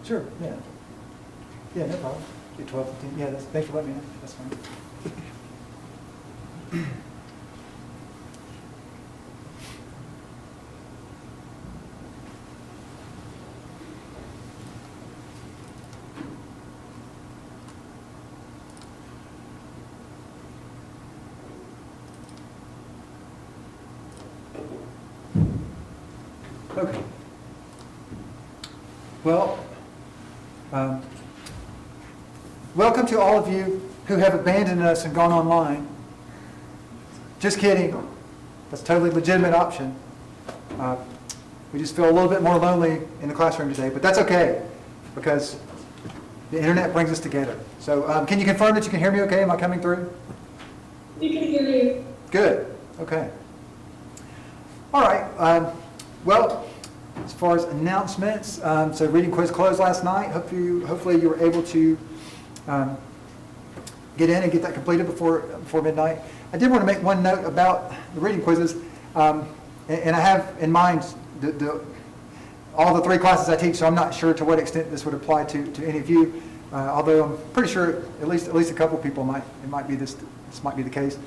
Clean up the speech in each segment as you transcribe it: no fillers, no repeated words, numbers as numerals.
Sure, yeah. Yeah, no problem. Get 12, 15. Yeah, thanks for letting me know. That's fine. Okay. Well, welcome to all of you who have abandoned us and gone online. Just kidding. That's a totally legitimate option. We just feel a little bit more lonely in the classroom today, but that's okay because the internet brings us together. So can you confirm that you can hear me okay? Am I coming through? We can hear you. Good. Okay. All right. Well, as far as announcements, so reading quiz closed last night. Hopefully you were able to get in and get that completed before midnight. I did want to make one note about the reading quizzes, and I have in mind all the 3 classes I teach, so I'm not sure to what extent this would apply to any of you. Although I'm pretty sure at least a couple people might be this might be the case.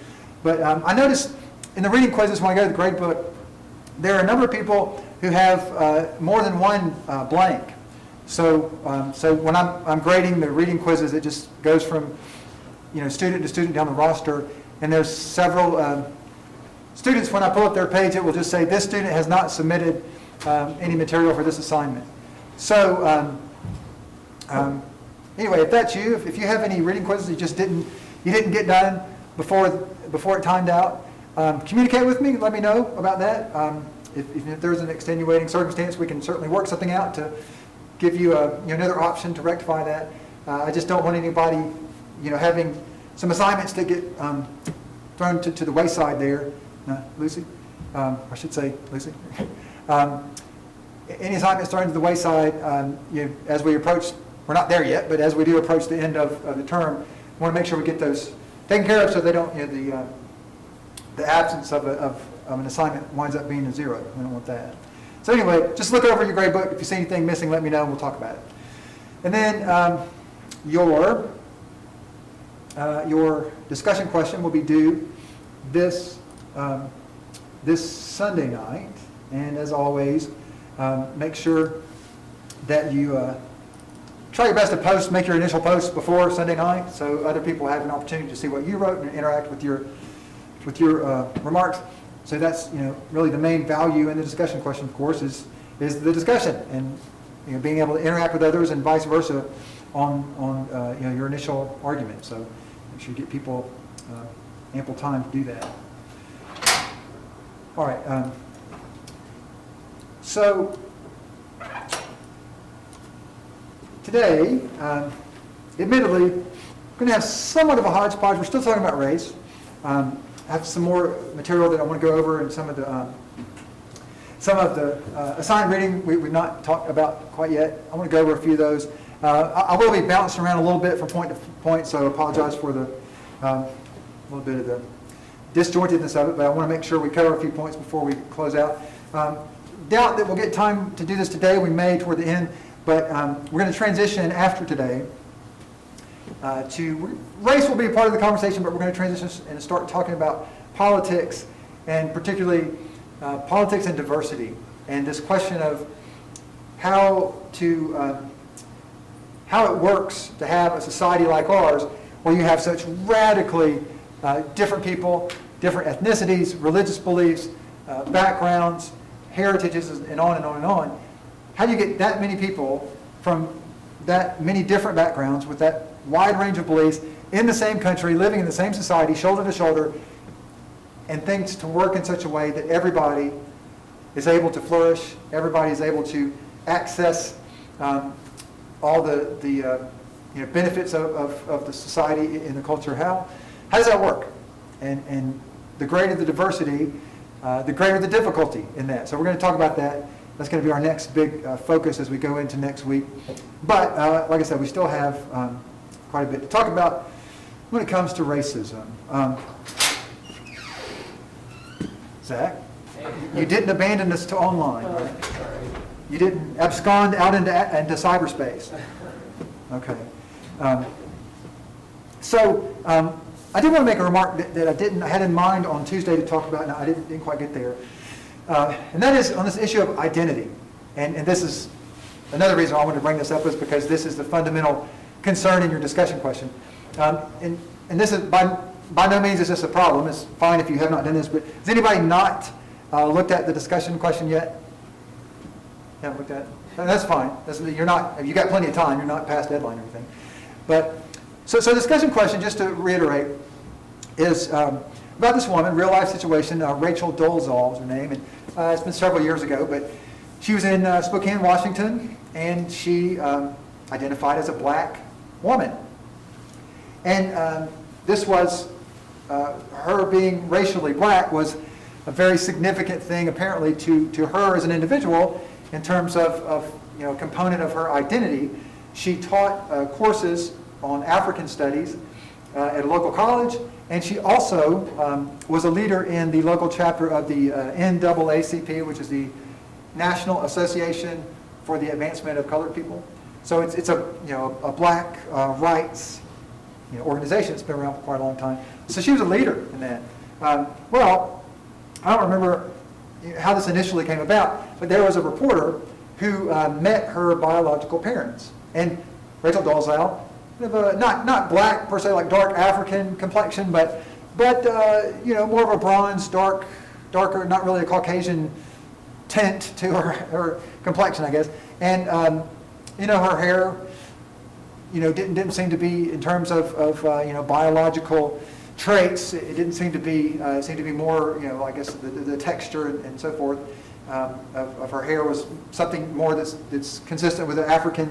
But I noticed in the reading quizzes when I go to the grade book, there are a number of people who have more than one blank. So when I'm grading the reading quizzes, it just goes from student to student down the roster, and there's several students. When I pull up their page, it will just say this student has not submitted any material for this assignment. So anyway, if that's you, if you have any reading quizzes you didn't get done before it timed out, communicate with me. Let me know about that. If there's an extenuating circumstance, we can certainly work something out to give you another option to rectify that. I just don't want anybody having some assignments that get thrown to the wayside there. Lucy? I should say Lucy. Any assignments thrown to the wayside as we approach, we're not there yet, but as we do approach the end of the term, we want to make sure we get those taken care of so they don't, the absence of an assignment winds up being a 0. We don't want that. So anyway, just look over your grade book. If you see anything missing, let me know and we'll talk about it. And then your discussion question will be due this Sunday night. And as always, make sure that you try your best to make your initial post before Sunday night so other people have an opportunity to see what you wrote and interact with your remarks. So that's really the main value in the discussion question, of course, is the discussion and being able to interact with others and vice versa on your initial argument. So make sure you get people ample time to do that. All right. So today, admittedly, we're going to have somewhat of a hodgepodge. We're still talking about race. I have some more material that I want to go over, and some of the assigned reading we've not talked about quite yet. I want to go over a few of those. I will be bouncing around a little bit from point to point, so I apologize for the little bit of the disjointedness of it, but I want to make sure we cover a few points before we close out. Doubt that we'll get time to do this today. We may toward the end, but we're going to transition after today to race will be a part of the conversation, but we're going to transition and start talking about politics, and particularly politics and diversity, and this question of how it works to have a society like ours where you have such radically different people, different ethnicities, religious beliefs, backgrounds, heritages, and on and on and on. How do you get that many people from that many different backgrounds with that wide range of beliefs in the same country, living in the same society, shoulder to shoulder, and things to work in such a way that everybody is able to flourish, everybody is able to access all the benefits of the society in the culture? How does that work? And the greater the diversity, the greater the difficulty in that. So we're going to talk about that. That's going to be our next big focus as we go into next week. But like I said, we still have quite a bit to talk about when it comes to racism. Zach, you didn't abandon us to online, right? You didn't abscond out into cyberspace. Okay. I did want to make a remark that I had in mind on Tuesday to talk about, and I didn't quite get there. And that is on this issue of identity. And this is another reason I wanted to bring this up, is because this is the fundamental concern in your discussion question. And this is by no means is this a problem. It's fine if you have not done this, but has anybody not looked at the discussion question yet? You haven't looked at it? That's fine. You're not. You've got plenty of time. You're not past deadline or anything. But so discussion question, just to reiterate, is about this woman, real life situation. Rachel Dolezal is her name, and it's been several years ago, but she was in Spokane, Washington, and she identified as a black woman. And this was her being racially black was a very significant thing, apparently, to her as an individual in terms of component of her identity. She taught courses on African studies at a local college, and she also was a leader in the local chapter of the NAACP, which is the National Association for the Advancement of Colored People. So it's a black rights organization that's been around for quite a long time. So she was a leader in that. Well, I don't remember how this initially came about, but there was a reporter who met her biological parents. And Rachel Dolezal, not black per se, like dark African complexion, but more of a bronze, darker, not really a Caucasian tint to her complexion, I guess. And her hair, didn't seem to be, in terms of biological traits, it didn't seem to be more, I guess the texture and so forth of her hair was something more that's consistent with the African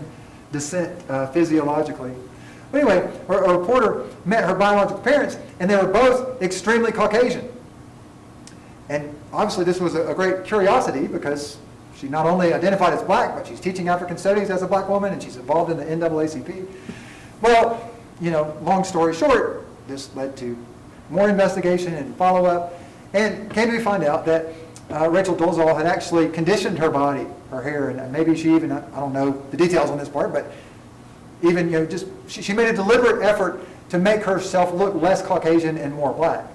descent physiologically. But anyway, a reporter met her biological parents, and they were both extremely Caucasian. And obviously this was a great curiosity, because she not only identified as black, but she's teaching African studies as a black woman, and she's involved in the NAACP. Well, long story short, this led to more investigation and follow-up, and came to find out that Rachel Dolezal had actually conditioned her body, her hair, and maybe she even, I don't know the details on this part, but even, she made a deliberate effort to make herself look less Caucasian and more black.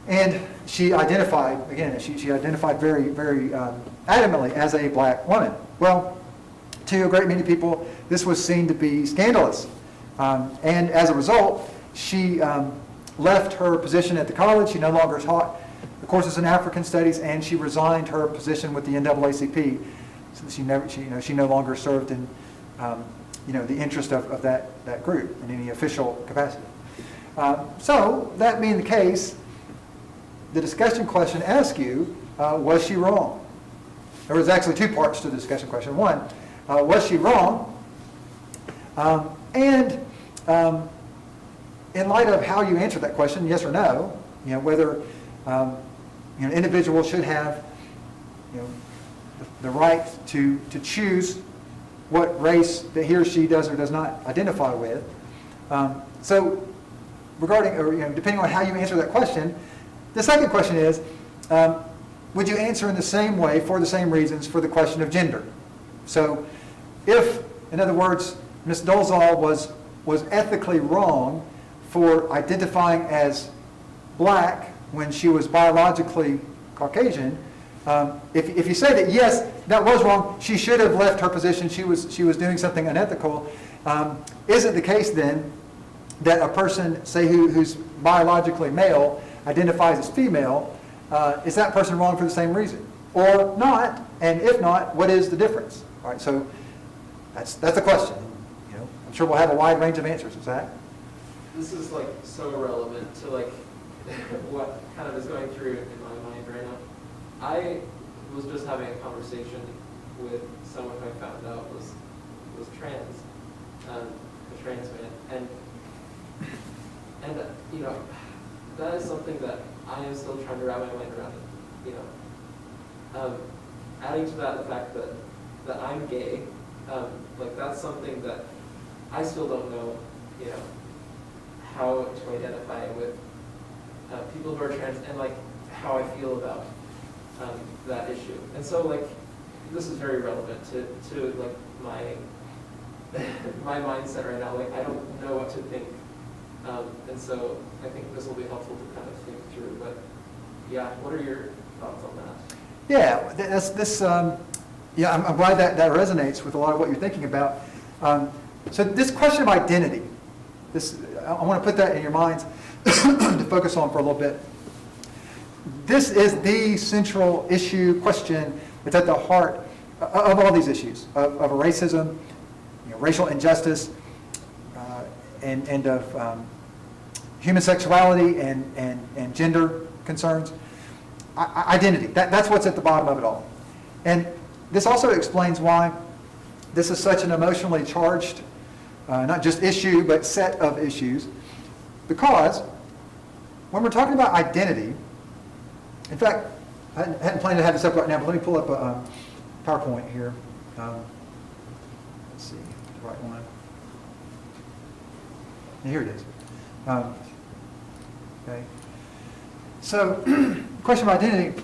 And she identified, again, she identified very, very adamantly as a black woman. Well, to a great many people, this was seen to be scandalous. And as a result, she left her position at the college. She no longer taught the courses in African studies, and she resigned her position with the NAACP. So she no longer served in the interest of that group in any official capacity. So that being the case, the discussion question asks you, was she wrong? There was actually two parts to the discussion question. One, was she wrong? And in light of how you answer that question, yes or no, whether an individual should have the right to choose what race that he or she does or does not identify with. So regarding, depending on how you answer that question, the second question is, would you answer in the same way for the same reasons for the question of gender? So if, in other words, Ms. Dolezal was ethically wrong for identifying as black when she was biologically Caucasian, if you say that, yes, that was wrong, she should have left her position, she was doing something unethical, is it the case then that a person, say, who's biologically male, identifies as female, is that person wrong for the same reason? Or not? And if not, what is the difference? All right, so that's the question. I'm sure we'll have a wide range of answers. Zach? This is so relevant to what kind of is going through in my mind right now. I was just having a conversation with someone who I found out was trans, a trans man, and that is something that I am still trying to wrap my mind around. Adding to that the fact that I'm gay, that's something that I still don't know, how to identify with people who are trans, and how I feel about that issue. And so this is very relevant to like my mindset right now. Like, I don't know what to think. And so I think this will be helpful to kind of think through. But yeah, what are your thoughts on that? Yeah, I'm glad that resonates with a lot of what you're thinking about. So this question of identity, I want to put that in your minds to focus on for a little bit. This is the central issue, question that's at the heart of all these issues, of racism, racial injustice, and of human sexuality and gender concerns. Identity, that's what's at the bottom of it all. And this also explains why this is such an emotionally charged, not just issue, but set of issues. Because when we're talking about identity, in fact, I hadn't planned to have this up right now, but let me pull up a PowerPoint here. Let's see, the right one. And here it is. Okay. So, question of identity.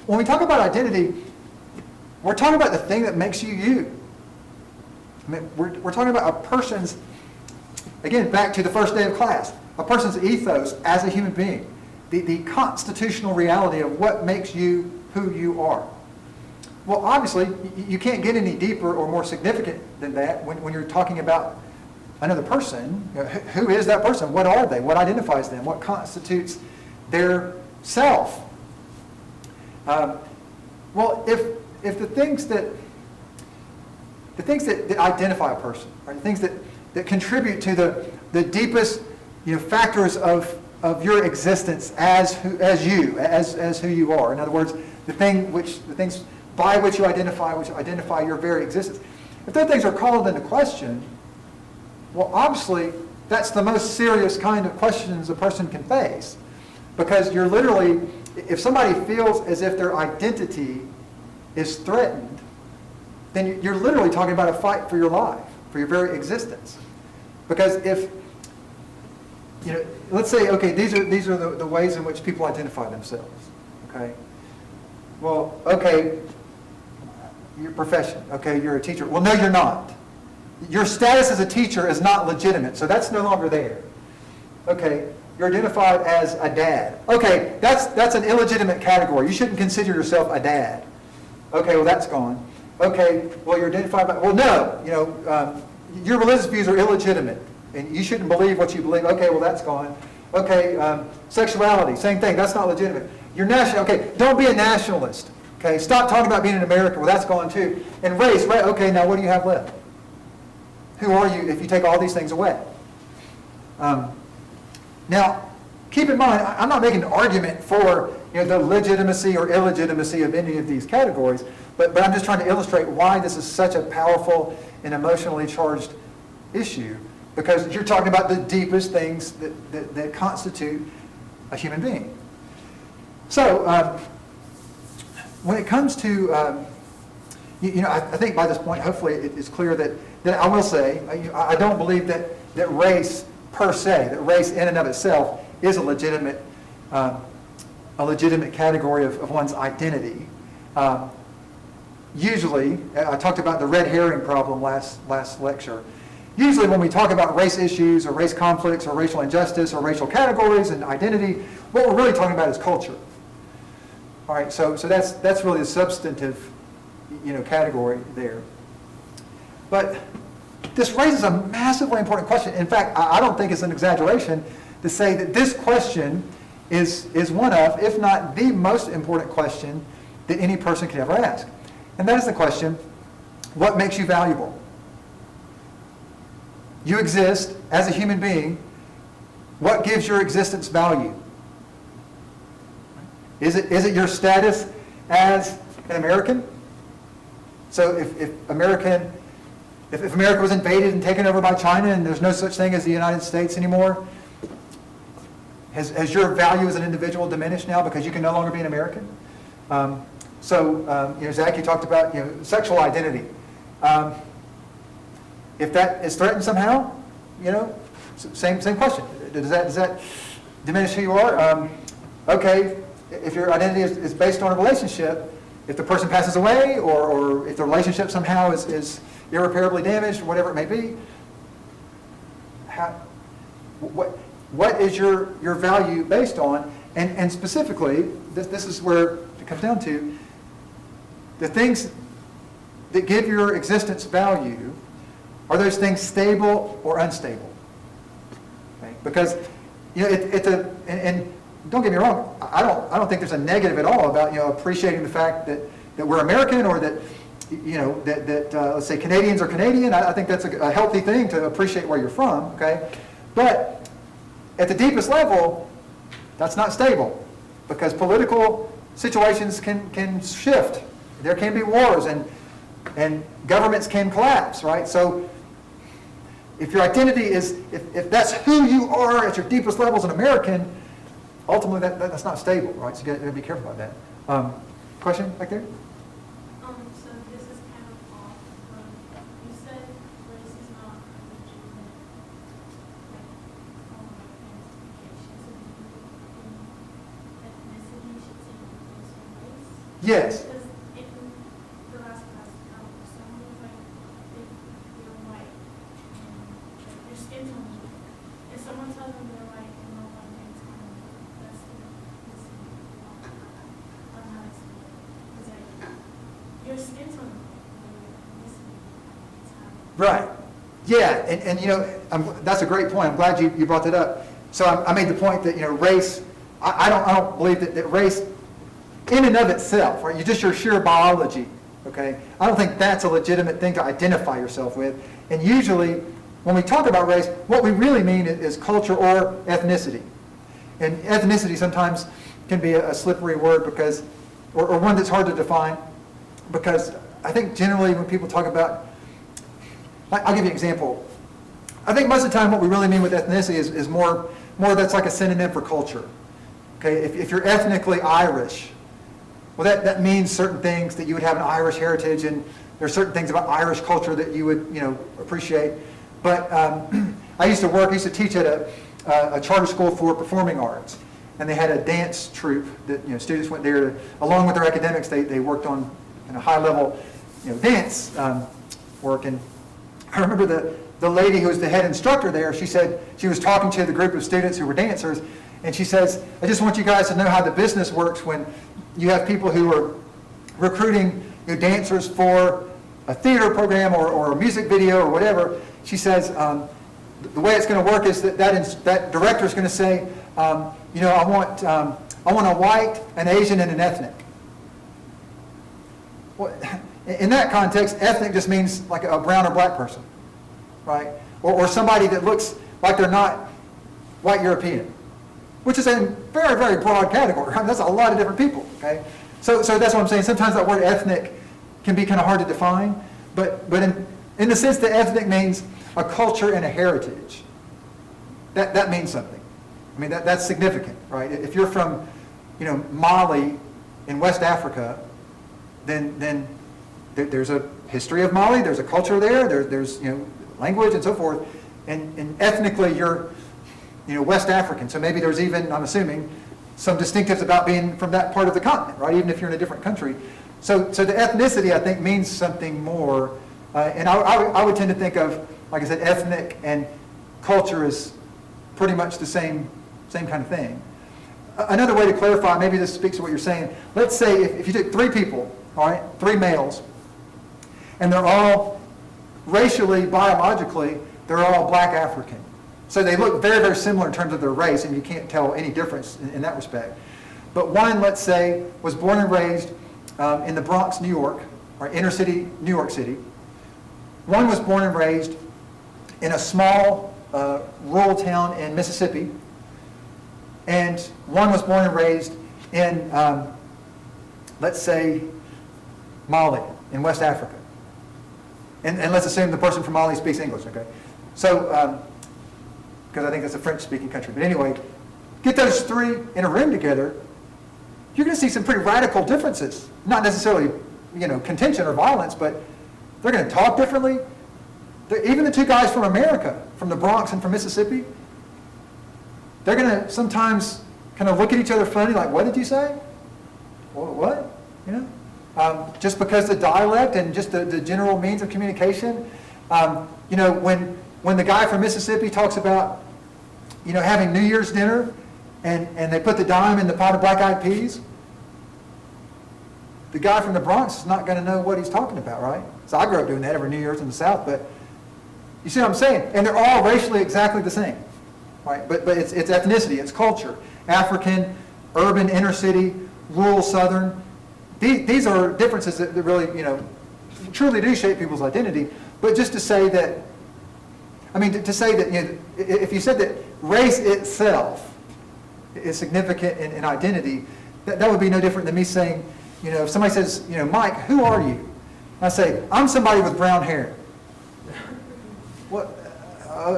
When we talk about identity, we're talking about the thing that makes you you. I mean, we're talking about a person's, again, back to the first day of class, a person's ethos as a human being, the constitutional reality of what makes you who you are. Well, obviously, you can't get any deeper or more significant than that when you're talking about another person. Who is that person? What are they? What identifies them? What constitutes their self? Well, if the things that identify a person, right, the things that contribute to the deepest factors of your existence as who you are. In other words, the things by which you identify your very existence. If those things are called into question, well, obviously, that's the most serious kind of questions a person can face. Because you're literally, if somebody feels as if their identity is threatened, then you're literally talking about a fight for your life, for your very existence. Because if, let's say, okay, these are the ways in which people identify themselves, okay? Well, okay, your profession, okay, you're a teacher. Well, no, you're not. Your status as a teacher is not legitimate, so that's no longer there. Okay, you're identified as a dad. Okay, that's an illegitimate category. You shouldn't consider yourself a dad. Okay, well, that's gone. Okay, well, you're identified by, well, no, your religious views are illegitimate, and you shouldn't believe what you believe. Okay, well, that's gone. Okay, sexuality, same thing, that's not legitimate. You're national, okay, don't be a nationalist. Okay, stop talking about being an American. Well, that's gone too. And race, right? Okay, now what do you have left? Who are you if you take all these things away? Now, keep in mind, I'm not making an argument for the legitimacy or illegitimacy of any of these categories, but I'm just trying to illustrate why this is such a powerful and emotionally charged issue, because you're talking about the deepest things that constitute a human being. So, when it comes to, I think by this point, hopefully it's clear that I will say, I don't believe that race per se, that race in and of itself is a legitimate category of one's identity. Usually, I talked about the red herring problem last lecture. Usually when we talk about race issues or race conflicts or racial injustice or racial categories and identity, what we're really talking about is culture. All right, so that's really the substantive, category there. But this raises a massively important question. In fact, I don't think it's an exaggeration to say that this question is one of, if not the most important question that any person could ever ask. And that is the question, what makes you valuable? You exist as a human being. What gives your existence value? Is it your status as an American? So if America was invaded and taken over by China and there's no such thing as the United States anymore, has your value as an individual diminished now because you can no longer be an American? Zach, you talked about sexual identity. If that is threatened somehow, same question. Does that diminish who you are? Okay. If your identity is based on a relationship, if the person passes away, or if the relationship somehow is irreparably damaged, or whatever it may be, what is your value based on? And specifically, this is where it comes down to, the things that give your existence value, are those things stable or unstable? Okay? Because and don't get me wrong, I don't think there's a negative at all about appreciating the fact that we're American, or that let's say Canadians are Canadian. I think that's a healthy thing to appreciate where you're from. Okay, but at the deepest level, that's not stable, because political situations can shift. There can be wars, and governments can collapse, right? So if your identity is, if that's who you are at your deepest level as an American, ultimately that's not stable, right? So you got to be careful about that. Question back there? So this is kind of off, but you said race is not a legitimate, form of identification. So do you think ethnicity should take the place of race? Yes. Because in the last class, someone was like, if you're white, and your skin tone is white, if someone tells them they're white and no one thinks that's ethnicity, I'm not explaining. It's like, your skin tone, Right. Yeah, and that's a great point. I'm glad you brought that up. So I made the point that race. I don't believe that race, in and of itself, right? Just your sheer biology. Okay. I don't think that's a legitimate thing to identify yourself with. And usually, when we talk about race, what we really mean is culture or ethnicity. And ethnicity sometimes can be a slippery word, because, or one that's hard to define, because I think generally when people talk about, I'll give you an example. I think most of the time what we really mean with ethnicity is more that's like a synonym for culture. Okay, if you're ethnically Irish, well that means certain things, that you would have an Irish heritage, and there's certain things about Irish culture that you would appreciate. But I used to teach at a charter school for performing arts, and they had a dance troupe that students went there to, along with their academics, they worked on high level dance work. And I remember the lady who was the head instructor there, she said, she was talking to the group of students who were dancers, and she says, I just want you guys to know how the business works when you have people who are recruiting dancers for a theater program or a music video or whatever. She says, the way it's going to work is that director is going to say, I want a white, an Asian, and an ethnic. Well, in that context, ethnic just means like a brown or black person, right? Or somebody that looks like they're not white European, which is a very, very broad category. I mean, that's a lot of different people, okay? So that's what I'm saying. Sometimes that word ethnic can be kind of hard to define, but in the sense that ethnic means a culture and a heritage, that means something. I mean, that's significant, right? If you're from, Mali in West Africa, then there's a history of Mali, there's a culture there's language and so forth, and ethnically you're West African, so maybe there's even, I'm assuming, some distinctives about being from that part of the continent, right? Even if you're in a different country. So the ethnicity, I think, means something more, and I would tend to think of, like I said, ethnic and culture is pretty much the same kind of thing. Another way to clarify, maybe this speaks to what you're saying. Let's say if you take 3 people, all right, 3 males, and they're all racially, biologically, they're all black African. So they look very, very similar in terms of their race, and you can't tell any difference in that respect. But one, let's say, was born and raised in the Bronx, New York, or inner city, New York City. One was born and raised in a small rural town in Mississippi. And one was born and raised in, let's say, Mali, in West Africa. And let's assume the person from Mali speaks English, okay? So, because I think that's a French-speaking country. But anyway, get those 3 in a room together, you're going to see some pretty radical differences. Not necessarily, contention or violence, but they're going to talk differently. Even the 2 guys from America, from the Bronx and from Mississippi, they're going to sometimes kind of look at each other funny, like, what did you say? What? just because the dialect and just the general means of communication. You know, when the guy from Mississippi talks about, you know, having New Year's dinner and they put the dime in the pot of black-eyed peas, the guy from the Bronx is not going to know what he's talking about, right? So I grew up doing that every New Year's in the South, but you see what I'm saying? And they're all racially exactly the same, right? But it's ethnicity, it's culture. African, urban, inner city, rural, southern. These are differences that really, you know, truly do shape people's identity. But just to say that, I mean, to say that, you know, if you said that race itself is significant in identity, that would be no different than me saying, you know, if somebody says, you know, Mike, who are you? I say, I'm somebody with brown hair. What?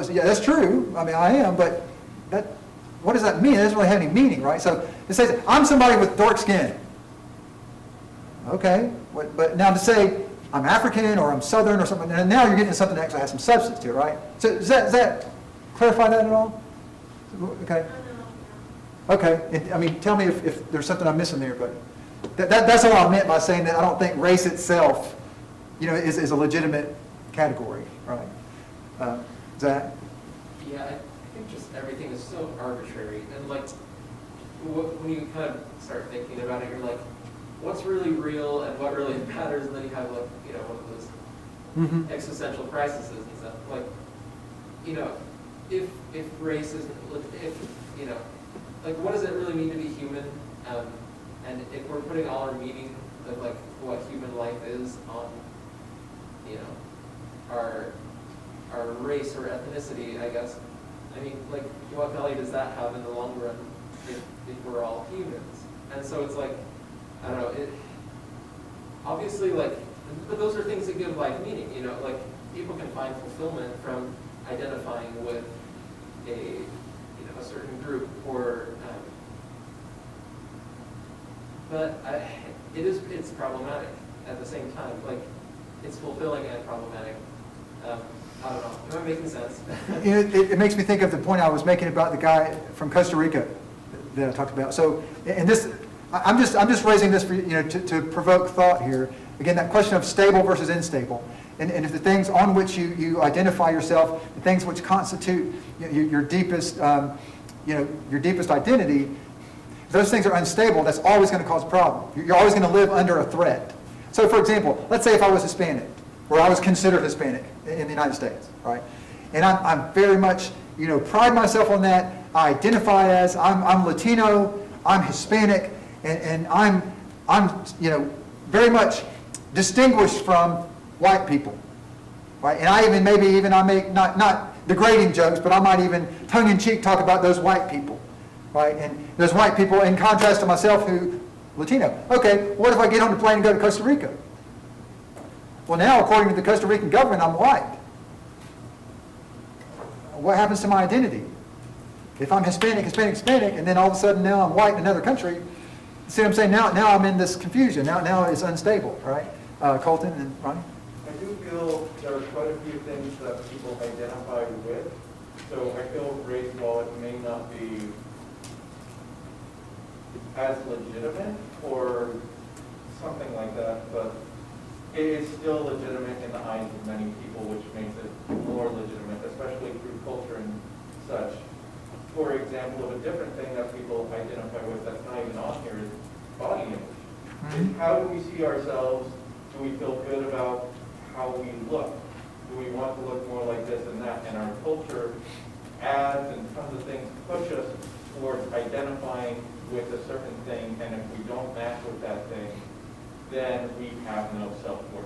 Yeah, that's true. I mean, I am, but what does that mean? It doesn't really have any meaning, right? So it says, I'm somebody with dark skin. Okay, but now to say I'm African or I'm Southern or something, and now you're getting something that actually has some substance to it, right? So does that clarify that at all? Okay. Okay. I mean, tell me if there's something I'm missing there, but that's all I meant by saying that I don't think race itself, you know, is a legitimate category, right? Zach? Yeah, I think just everything is so arbitrary, and like when you kind of start thinking about it, you're like, what's really real and what really matters, and then you have like, you know, one of those existential crises and stuff. Like, you know, if race isn't, if, you know, like what does it really mean to be human? And if we're putting all our meaning of like what human life is on, you know, our race or ethnicity, I guess. I mean, like, what value does that have in the long run if we're all humans? And so it's like, I don't know, it obviously, like, but those are things that give life meaning, you know, like people can find fulfillment from identifying with a certain group or but it's problematic at the same time. Like, it's fulfilling and problematic. I don't know. Am I making sense? You know, it makes me think of the point I was making about the guy from Costa Rica that I talked about. So, and this, I'm just raising this for, you know, to provoke thought here. Again, that question of stable versus unstable, and if the things on which you identify yourself, the things which constitute your deepest, your deepest identity, if those things are unstable, that's always going to cause a problem. You're always going to live under a threat. So, for example, let's say if I was Hispanic, or I was considered Hispanic in the United States, right? And I'm very much, you know, pride myself on that. I identify as I'm Latino, I'm Hispanic, and I'm you know, very much distinguished from white people, right? And I make not degrading jokes, but I might even tongue-in-cheek talk about those white people, right? And those white people in contrast to myself who Latino. Okay, what if I get on the plane and go to Costa Rica? Well, now, according to the Costa Rican government, I'm white. What happens to my identity? If I'm Hispanic, and then all of a sudden now I'm white in another country, see what I'm saying? Now I'm in this confusion. Now it's unstable, right? Colton and Ronnie? I do feel there are quite a few things that people identify with. So I feel race, while it may not be as legitimate or something like that, but it is still legitimate in the eyes of many people, which makes it more legitimate, especially through culture and such. For example, of a different thing that people identify with that's not even on here is body image. Is how do we see ourselves? Do we feel good about how we look? Do we want to look more like this and that? And our culture, ads and tons of things push us towards identifying with a certain thing, and if we don't match with that thing, then we have no self-worth.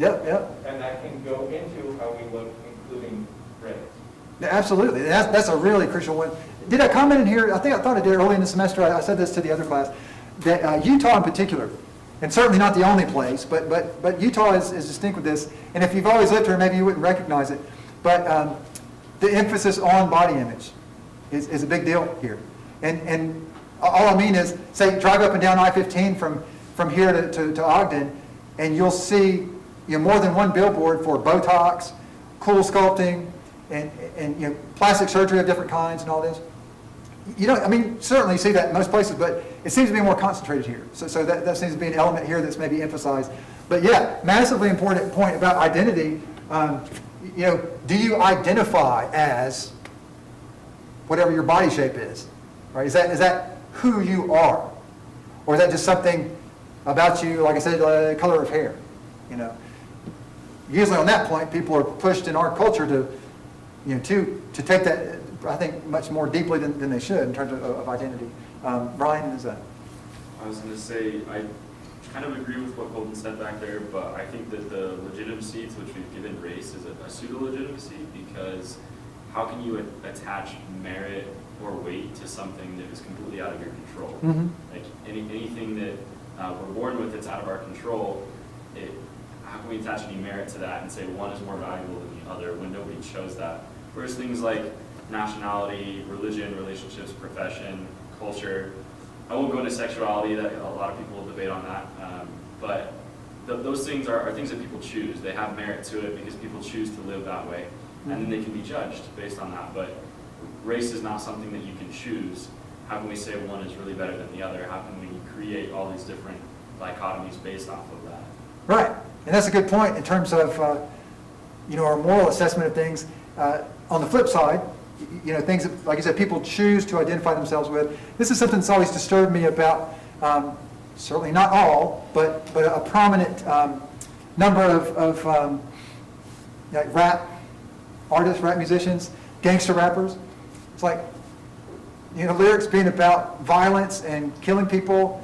Yep. And that can go into how we look, including race. Yeah, absolutely. That's a really crucial one. Did I comment in here? I thought I did early in the semester. I said this to the other class, that Utah in particular, and certainly not the only place, but Utah is distinct with this. And if you've always lived here, maybe you wouldn't recognize it. But the emphasis on body image is a big deal here. And all I mean is, say, drive up and down I-15 from here to Ogden, and you'll see more than one billboard for Botox, cool sculpting, and plastic surgery of different kinds and all this. you don't, I mean, certainly you see that in most places, but it seems to be more concentrated here. So that seems to be an element here that's maybe emphasized. But yeah, massively important point about identity. Do you identify as whatever your body shape is? Right? Is that who you are? Or is that just something about you, like I said, color of hair? Usually on that point, people are pushed in our culture to take that, I think, much more deeply than they should in terms of identity. Brian, is that? I was going to say, I kind of agree with what Colton said back there, but I think that the legitimacy to which we've given race is a pseudo-legitimacy, because how can you attach merit or weight to something that is completely out of your control? Mm-hmm. Like anything that we're born with that's out of our control, how can we attach any merit to that and say one is more valuable than the other when nobody chose that? Whereas things like nationality, religion, relationships, profession, culture, I won't go into sexuality, that a lot of people will debate on that, but those things are things that people choose. They have merit to it because people choose to live that way, and then they can be judged based on that. But race is not something that you can choose. How can we say one is really better than the other? How can we create all these different dichotomies based off of that? Right, and that's a good point in terms of our moral assessment of things. On the flip side, things that, like you said, people choose to identify themselves with. This is something that's always disturbed me about, certainly not all, but a prominent number of like rap artists, rap musicians, gangster rappers. It's like, lyrics being about violence and killing people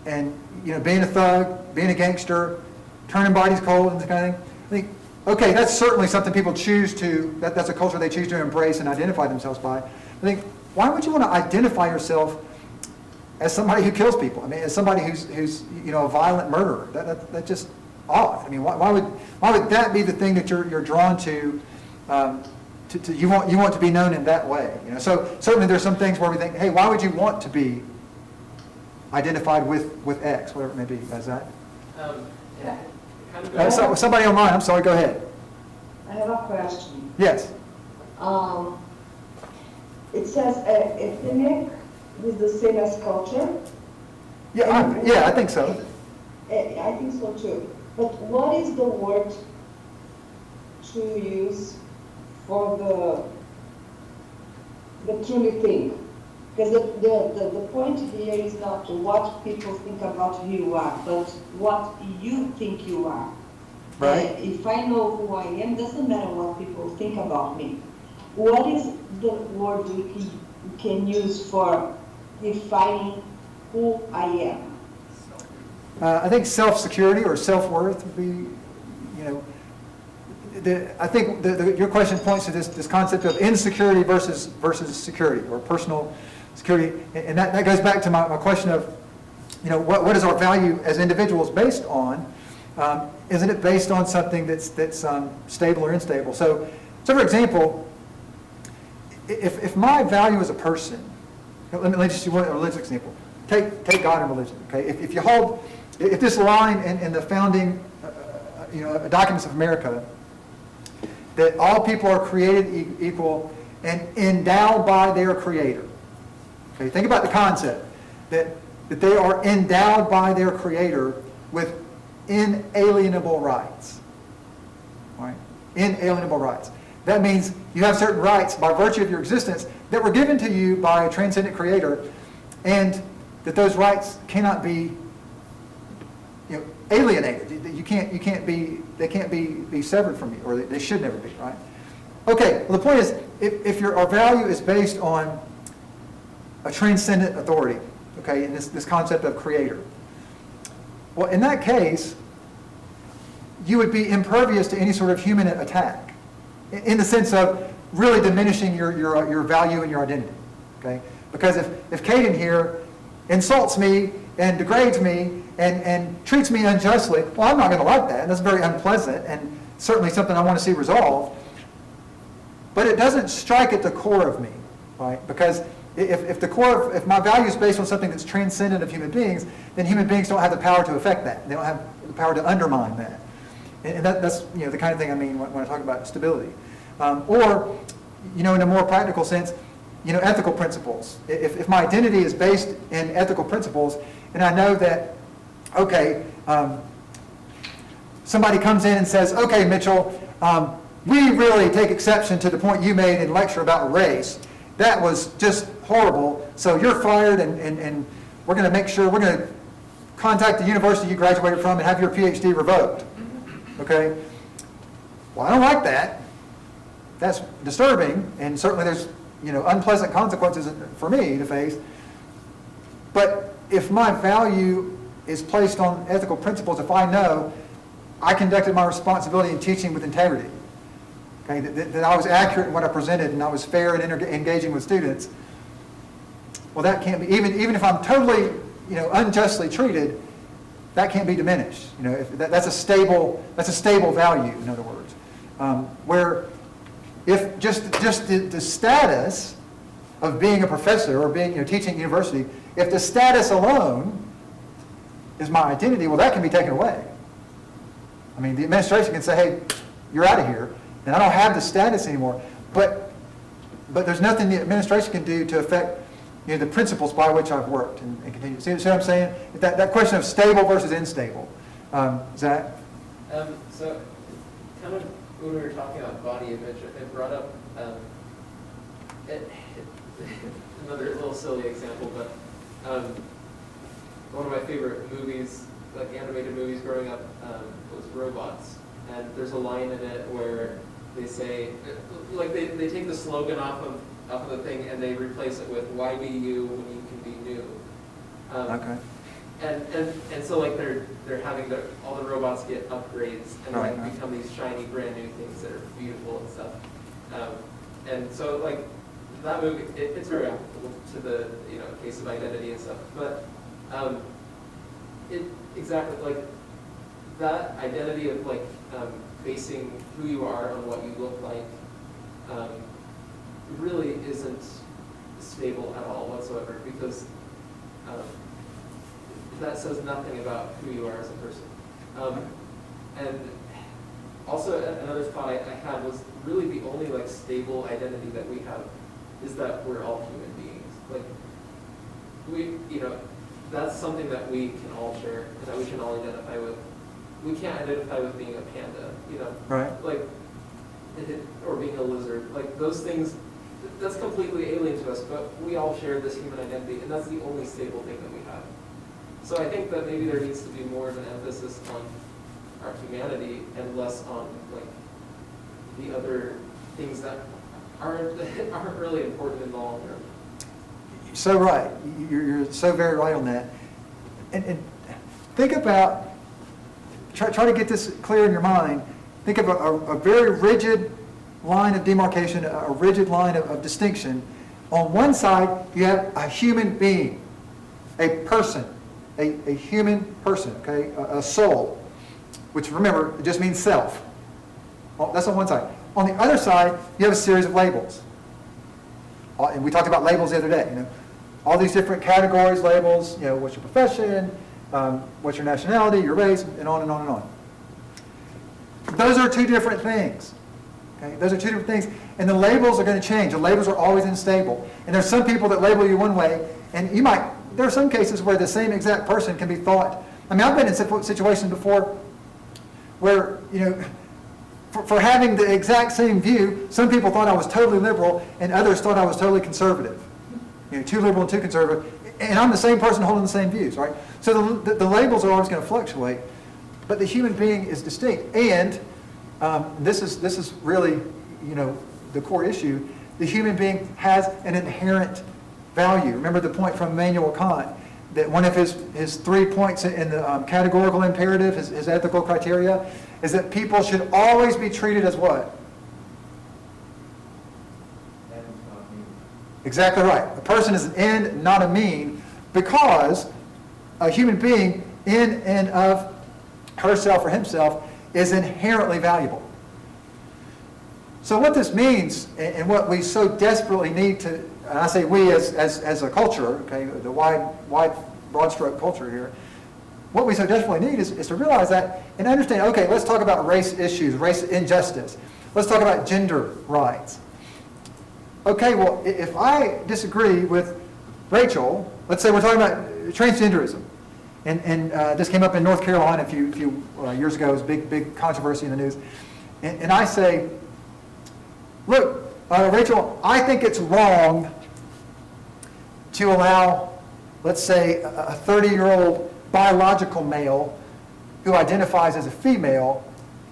and, being a thug, being a gangster, turning bodies cold and that kind of thing. I think, okay, that's certainly something people choose to, that's a culture they choose to embrace and identify themselves by. I think, why would you want to identify yourself as somebody who kills people? I mean, as somebody who's a violent murderer? That's just odd. I mean, why would that be the thing that you're drawn to? You want to be known in that way. So certainly there's some things where we think, hey, why would you want to be identified with X, whatever it may be? Is that? Yeah. Kind of So, somebody online, I'm sorry, go ahead. I have a question. Yes. It says ethnic is the same as culture. Yeah, I think so. I think so too. But what is the word to use for the truly thing? Because the point here is not what people think about who you are, but what you think you are. Right. If I know who I am, doesn't matter what people think about me. What is the word we can use for defining who I am? I think self-security or self-worth would be, I think your question points to this concept of insecurity versus security or personal security, and that goes back to my question of, what is our value as individuals based on? Isn't it based on something that's stable or unstable? So for example, if my value as a person, let me just use a religious example. Take God and religion. Okay, if this line in the founding, documents of America, that all people are created equal and endowed by their Creator. Okay, think about the concept that they are endowed by their Creator with inalienable rights. Right? Inalienable rights. That means you have certain rights by virtue of your existence that were given to you by a transcendent Creator, and that those rights cannot be alienated. They can't be severed from you, or they should never be, right? Okay, well the point is, if our value is based on a transcendent authority, okay, and this concept of Creator, well in that case, you would be impervious to any sort of human attack, in the sense of really diminishing your value and your identity, okay? Because if Caden here insults me and degrades me and treats me unjustly, well, I'm not going to like that. That's very unpleasant and certainly something I want to see resolved. But it doesn't strike at the core of me, right? Because if my value is based on something that's transcendent of human beings, then human beings don't have the power to affect that. They don't have the power to undermine that. And that's the kind of thing I mean when I talk about stability. Or in a more practical sense, ethical principles. If my identity is based in ethical principles, and I know that, okay, somebody comes in and says, okay, Mitchell, we really take exception to the point you made in lecture about race. That was just horrible, so you're fired, and we're going to make sure, we're going to contact the university you graduated from and have your PhD revoked. Okay? Well, I don't like that. That's disturbing, and certainly there's unpleasant consequences for me to face. But if my value is placed on ethical principles, if I know I conducted my responsibility in teaching with integrity, okay, that I was accurate in what I presented and I was fair in engaging with students, well, that can't be, even if I'm totally unjustly treated, that can't be diminished. That's a stable value, in other words. Where if just the status of being a professor or being teaching at university, if the status alone is my identity, well, that can be taken away. I mean, the administration can say, hey, you're out of here, and I don't have the status anymore. But there's nothing the administration can do to affect the principles by which I've worked and continue. See what I'm saying? That question of stable versus unstable. Zach? So, kind of when we were talking about body image, it brought up another little silly example, but one of my favorite movies, like animated movies growing up, was Robots. And there's a line in it where they say, like they take the slogan off of the thing and they replace it with "Why be you when you can be new?" Okay. And so like they're having all the robots get upgrades and Right. become these shiny brand new things that are beautiful and stuff. And so like that movie, it's very applicable to the case of identity and stuff. But exactly like that identity of like basing who you are on what you look like really isn't stable at all whatsoever, because that says nothing about who you are as a person. And also another thought I had was really the only like stable identity that we have is that we're all human beings. Like we, that's something that we can all share and that we can all identify with. We can't identify with being a panda, Right. like, or being a lizard. Like those things, that's completely alien to us, but we all share this human identity, and that's the only stable thing that we have. So I think that maybe there needs to be more of an emphasis on our humanity and less on like the other things that aren't really important in the long term. So right. You're so very right on that. And think about, try to get this clear in your mind. Think of a very rigid line of demarcation, a rigid line of distinction. On one side, you have a human being, a person, a human person, okay, a soul, which remember, it just means self. Well, that's on one side. On the other side, you have a series of labels. And we talked about labels the other day, all these different categories, labels, what's your profession, what's your nationality, your race, and on and on and on. Those are two different things. Okay? Those are two different things. And the labels are going to change. The labels are always unstable. And there's some people that label you one way, and there are some cases where the same exact person can be thought. I mean, I've been in situations before where, for having the exact same view, some people thought I was totally liberal, and others thought I was totally conservative. Too liberal and too conservative. And I'm the same person holding the same views, right? So the labels are always going to fluctuate, but the human being is distinct. And this is really, the core issue. The human being has an inherent value. Remember the point from Immanuel Kant, that one of his 3 points in the categorical imperative, his ethical criteria, is that people should always be treated as what? Exactly right. A person is an end, not a mean, because a human being in and of herself or himself is inherently valuable. So what this means, and what we so desperately need to, and I say we as a culture, okay, the wide broad stroke culture here, what we so desperately need is to realize that and understand, okay, let's talk about race issues, race injustice. Let's talk about gender rights. okay, well, if I disagree with Rachel, let's say we're talking about transgenderism, and this came up in North Carolina a few years ago. It was a big controversy in the news. And I say, look, Rachel, I think it's wrong to allow, let's say, a 30-year-old biological male who identifies as a female.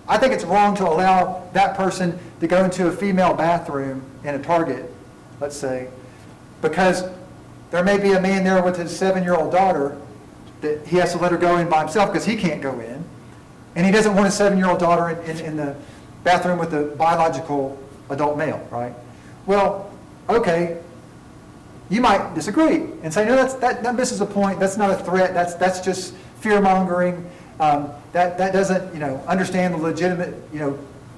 I think it's wrong to allow that person to go into a female bathroom in a Target, let's say, because there may be a man there with his 7-year-old daughter that he has to let her go in by himself because he can't go in. And he doesn't want a 7-year-old daughter in the bathroom with a biological adult male, right? Well, okay, you might disagree and say, no, that misses the point. That's not a threat. That's just fear-mongering. That doesn't, understand the legitimate,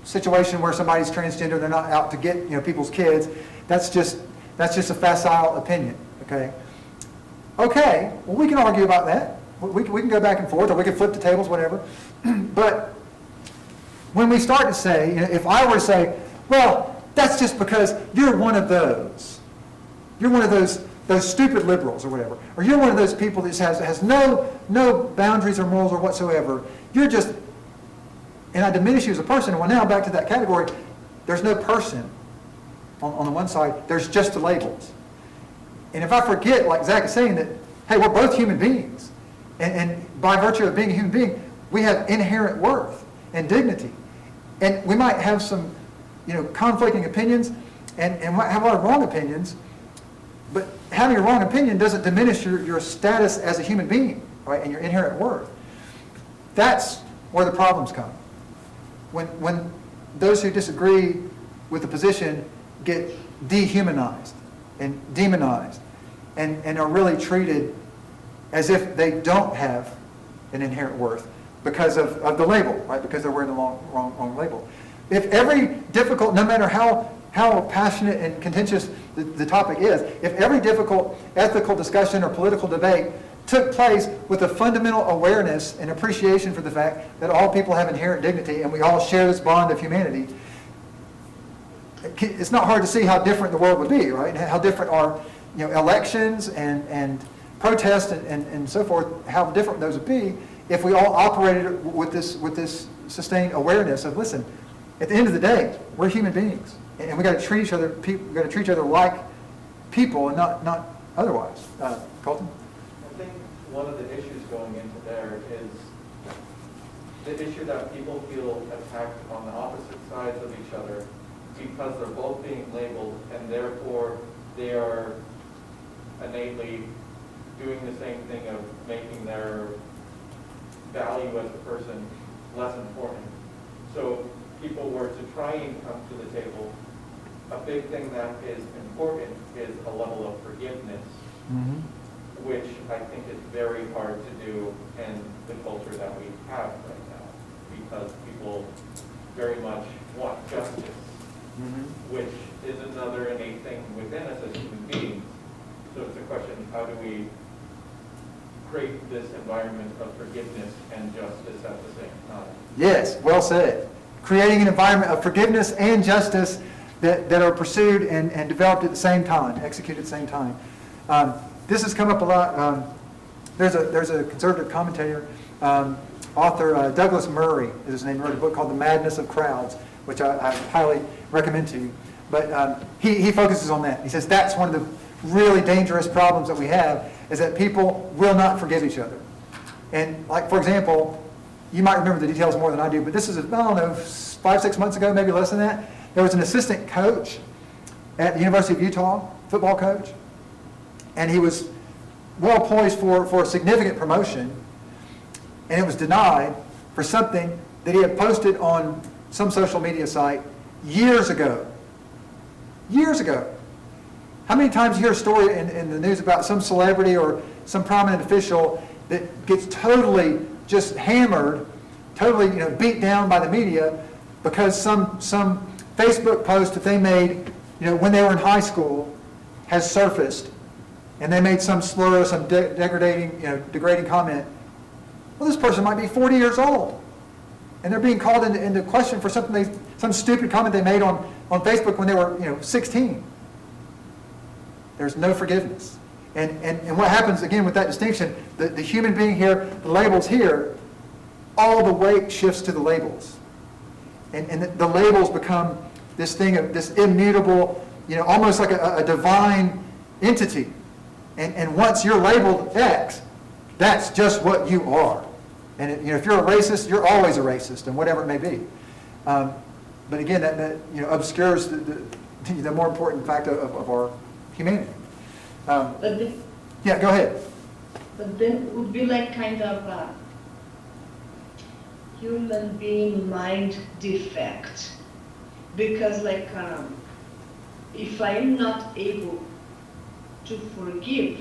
situation where somebody's transgender. They're not out to get, people's kids. That's just a facile opinion, okay? Okay, well, we can argue about that. We can go back and forth, or we can flip the tables, whatever. But when we start to say, if I were to say, well, that's just because you're one of those. You're one of those stupid liberals or whatever. Or you're one of those people that has no boundaries or morals or whatsoever. You're just, and I diminish you as a person. Well, now back to that category, there's no person on the one side. There's just the labels. And if I forget, like Zach is saying, that, hey, we're both human beings. And by virtue of being a human being, we have inherent worth and dignity. And we might have some, conflicting opinions and might have a lot of wrong opinions. But having a wrong opinion doesn't diminish your status as a human being, right, and your inherent worth. That's where the problems come. When those who disagree with the position get dehumanized and demonized and are really treated as if they don't have an inherent worth because of the label, right? Because they're wearing the wrong label. If every difficult, no matter how passionate and contentious the topic is, if every difficult ethical discussion or political debate took place with a fundamental awareness and appreciation for the fact that all people have inherent dignity and we all share this bond of humanity, it's not hard to see how different the world would be, right? How different our elections and protests and so forth, how different those would be if we all operated with this sustained awareness of, listen, at the end of the day, we're human beings, and we got to treat each other. We got to treat each other like people, and not otherwise. Colton? I think one of the issues going into there is the issue that people feel attacked on the opposite sides of each other because they're both being labeled, and therefore they are innately doing the same thing of making their value as a person less important. So people were to try and come to the table, a big thing that is important is a level of forgiveness, which I think is very hard to do in the culture that we have right now, because people very much want justice, which is another innate thing within us as human beings. So it's a question, how do we create this environment of forgiveness and justice at the same time? Yes, well said. Creating an environment of forgiveness and justice that are pursued and developed at the same time, executed at the same time. This has come up a lot. There's a conservative commentator, author, Douglas Murray is his name, wrote a book called The Madness of Crowds, which I highly recommend to you. But he focuses on that. He says that's one of the really dangerous problems that we have, is that people will not forgive each other. And like, for example, you might remember the details more than I do, but this is, I don't know, 5-6 months ago, maybe less than that. There was an assistant coach at the University of Utah, football coach, and he was well poised for a significant promotion, and it was denied for something that he had posted on some social media site years ago. Years ago. How many times you hear a story in the news about some celebrity or some prominent official that gets totally just hammered, totally beat down by the media because some Facebook post that they made when they were in high school has surfaced, and they made some slur, some degrading comment. Well, this person might be 40 years old, and they're being called into question for some stupid comment they made on Facebook when they were 16. there's no forgiveness. And what happens, again, with that distinction, the human being here, the labels here, all the weight shifts to the labels. And the labels become this thing of this immutable, almost like a divine entity. And once you're labeled X, that's just what you are. And if you're a racist, you're always a racist, and whatever it may be. But again, that obscures the more important fact of our humanity. Yeah, go ahead. But then it would be like kind of a human being mind defect. Because like, if I am not able to forgive,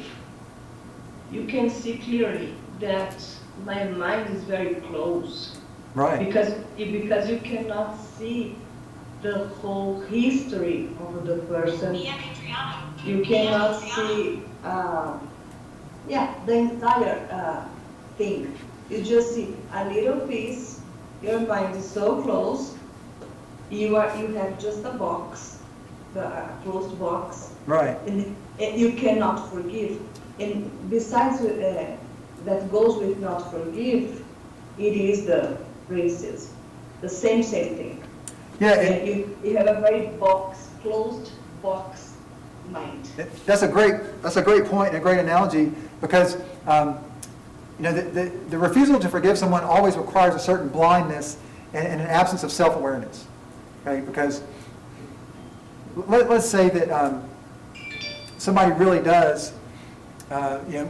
you can see clearly that my mind is very close. Right. Because you cannot see the whole history of the person. You cannot see, the entire thing. You just see a little piece. Your mind is so close. You have just a box, a closed box. Right. And you cannot forgive. And besides that goes with not forgive, it is the racism, the same thing. Yeah. You have a very closed box mind. That's a great point and a great analogy, because the refusal to forgive someone always requires a certain blindness and an absence of self-awareness. Okay, because let's say that somebody really does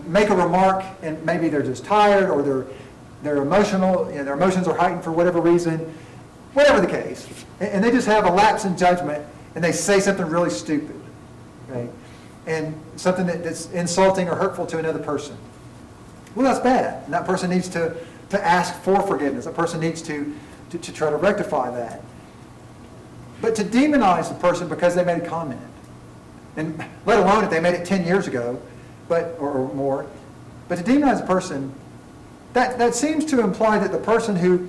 make a remark, and maybe they're just tired, or they're emotional, their emotions are heightened for whatever reason, whatever the case, and they just have a lapse in judgment, and they say something really stupid, okay, and something that's insulting or hurtful to another person. Well, that's bad, and that person needs to ask for forgiveness. That person needs to try to rectify that. But to demonize the person because they made a comment, and let alone if they made it 10 years ago, or more, but to demonize a person, that seems to imply that the person who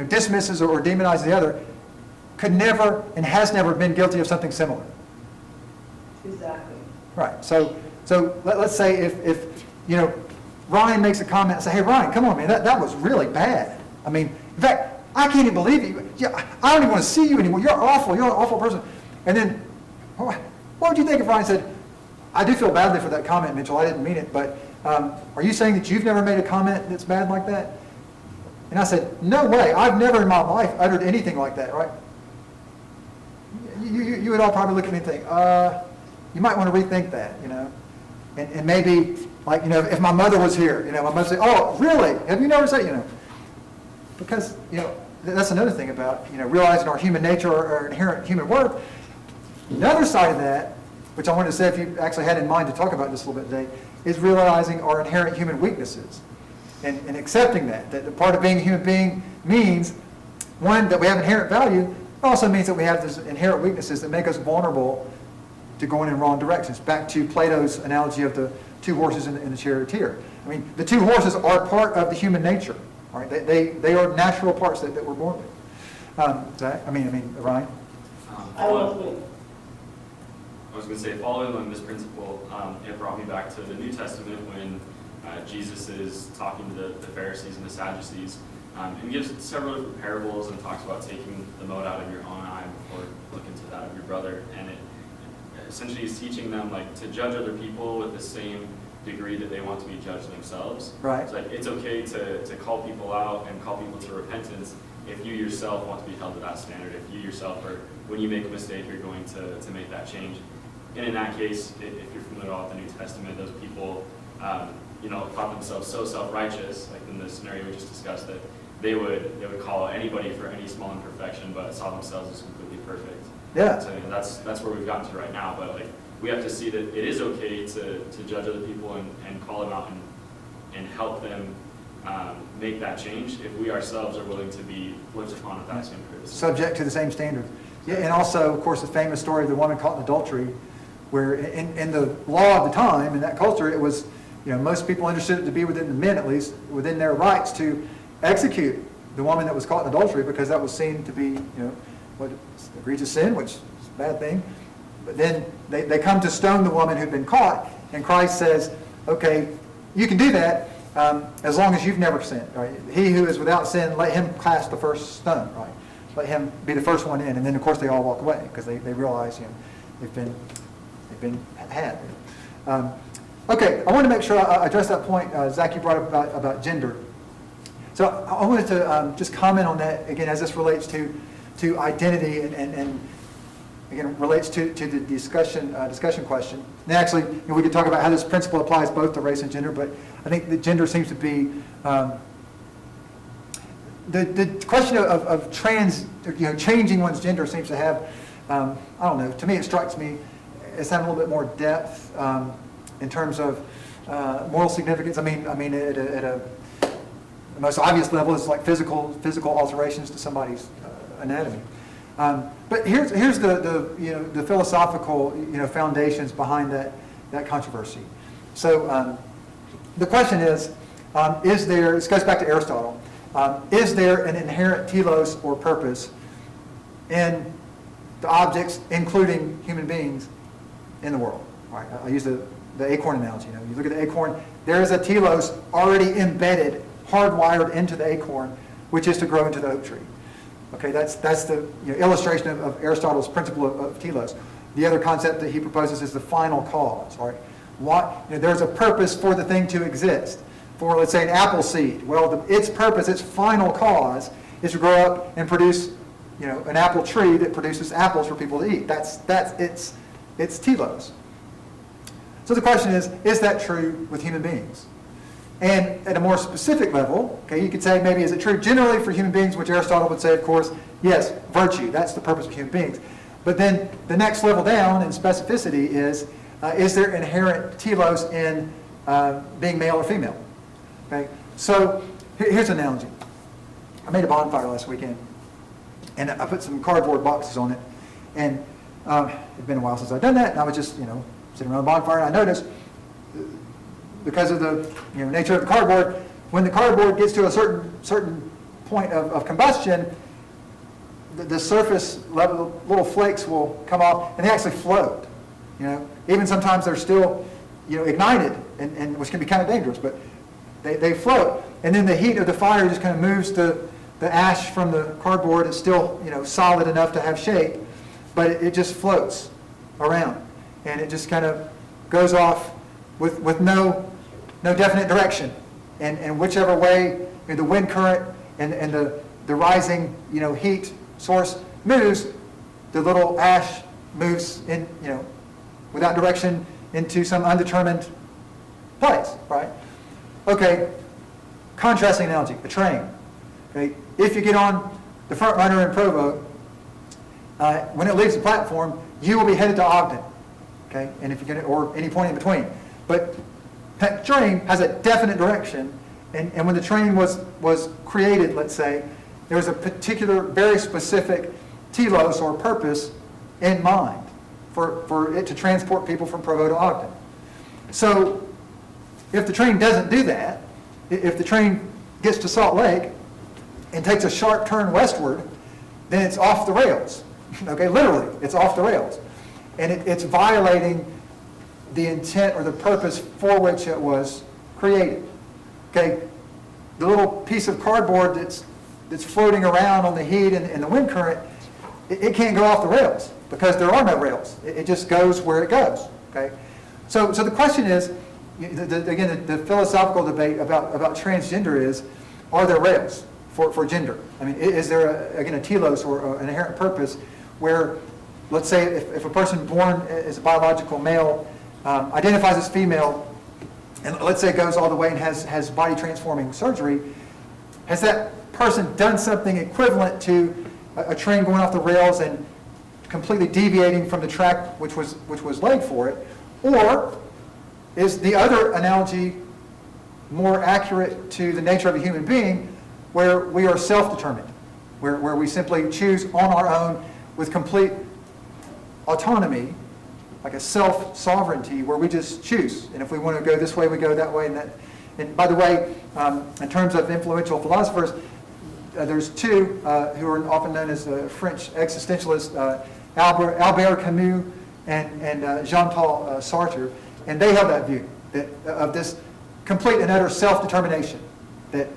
dismisses or demonizes the other could never and has never been guilty of something similar. Exactly. Right. So let's say if Ryan makes a comment and say, "Hey Ryan, come on man, that was really bad. I mean, in fact, I can't even believe you. Yeah, I don't even want to see you anymore. You're awful. You're an awful person." And then, what would you think if Ryan said, "I do feel badly for that comment, Mitchell. I didn't mean it, but are you saying that you've never made a comment that's bad like that?" And I said, "No way. I've never in my life uttered anything like that." Right? You would all probably look at me and think, you might want to rethink that, and maybe, like, if my mother was here, my mother would say, "Oh, really? Have you never said, Because, that's another thing about, realizing our human nature or our inherent human worth. Another side of that, which I wanted to say if you actually had in mind to talk about this a little bit today, is realizing our inherent human weaknesses and accepting that the part of being a human being means, one, that we have inherent value. It also means that we have these inherent weaknesses that make us vulnerable to going in wrong directions. Back to Plato's analogy of the two horses and the charioteer. I mean, the two horses are part of the human nature. All right? They are natural parts that we're born with. Zach? I mean, Ryan? I was going to say, following along this principle, it brought me back to the New Testament when Jesus is talking to the Pharisees and the Sadducees, and gives several different parables and talks about taking the mote out of your own eye before looking to that of your brother. And it essentially is teaching them to judge other people with the same degree that they want to be judged themselves. Right. It's it's okay to call people out and call people to repentance if you yourself want to be held to that standard. If you yourself when you make a mistake, you're going to make that change. And in that case, if you're familiar with the New Testament, those people, thought themselves so self-righteous, like in the scenario we just discussed, that they would call anybody for any small imperfection, but saw themselves as completely perfect. Yeah. So that's where we've gotten to right now. But we have to see that it is okay to judge other people and call them out and help them make that change if we ourselves are willing to be looked upon with that same criticism. Subject to the same standard. Yeah, and also, of course, the famous story of the woman caught in adultery, where in the law of the time, in that culture, it was, most people understood it to be within the men, at least, within their rights to execute the woman that was caught in adultery, because that was seen to be, what egregious sin, which is a bad thing. But then they come to stone the woman who'd been caught, and Christ says, okay, you can do that as long as you've never sinned. Right? He who is without sin, let him cast the first stone. Right? Let him be the first one in. And then, of course, they all walk away because they realize they've been had. Okay, I want to make sure I address that point, Zach, you brought up about gender. So I wanted to just comment on that, again, as this relates to identity and again, relates to the discussion question. And actually, we could talk about how this principle applies both to race and gender, but I think the gender seems to be, the question of changing one's gender seems to have, I don't know, to me it strikes me as having a little bit more depth in terms of moral significance. I mean, at a the most obvious level is like physical alterations to somebody's anatomy. But here's the philosophical foundations behind that controversy. So the question is there? This goes back to Aristotle. Is there an inherent telos or purpose in the objects, including human beings, in the world? All right, I use the acorn analogy. You look at the acorn. There is a telos already embedded, hardwired into the acorn, which is to grow into the oak tree. Okay, that's the illustration of Aristotle's principle of telos. The other concept that he proposes is the final cause. All right, there's a purpose for the thing to exist. For, let's say, an apple seed. Well, its purpose, its final cause, is to grow up and produce, an apple tree that produces apples for people to eat. That's its telos. So the question is that true with human beings? And at a more specific level, okay, you could say maybe is it true generally for human beings, which Aristotle would say, of course, yes, virtue, that's the purpose of human beings. But then the next level down in specificity is there inherent telos in being male or female? Okay, so here's an analogy. I made a bonfire last weekend, and I put some cardboard boxes on it, and it's been a while since I've done that, and I was just, sitting around the bonfire, and I noticed, because of the nature of the cardboard, when the cardboard gets to a certain point of combustion, the surface level, little flakes will come off, and they actually float. Even sometimes they're still, ignited, and which can be kind of dangerous, but they float. And then the heat of the fire just kind of moves the ash from the cardboard. It's still, solid enough to have shape, but it just floats around, and it just kind of goes off with no definite direction, and whichever way the wind current and the rising heat source moves, the little ash moves in without direction into some undetermined place, right? Okay, contrasting analogy, a train. Okay, if you get on the front runner in Provo, when it leaves the platform, you will be headed to Ogden. Okay, and if you get it, or any point in between, but that train has a definite direction, and when the train was created, let's say, there was a particular, very specific telos or purpose in mind for it to transport people from Provo to Ogden. So if the train doesn't do that, if the train gets to Salt Lake and takes a sharp turn westward, then it's off the rails. Okay, literally, it's off the rails. And it's violating the intent or the purpose for which it was created. Okay, the little piece of cardboard that's floating around on the heat and the wind current, it can't go off the rails because there are no rails. It just goes where it goes. Okay, so the question is, again, the philosophical debate about transgender is, are there rails for gender? I mean, is there a telos or an inherent purpose where, let's say, if a person born as a biological male identifies as female, and let's say goes all the way and has body transforming surgery, has that person done something equivalent to a train going off the rails and completely deviating from the track which was laid for it? Or is the other analogy more accurate to the nature of a human being, where we are self-determined, where we simply choose on our own with complete autonomy, like a self-sovereignty, where we just choose, and if we want to go this way, we go that way, and by the way, in terms of influential philosophers, there's two who are often known as French existentialists, Albert Camus and Jean-Paul Sartre, and they held that view that of this complete and utter self-determination. That,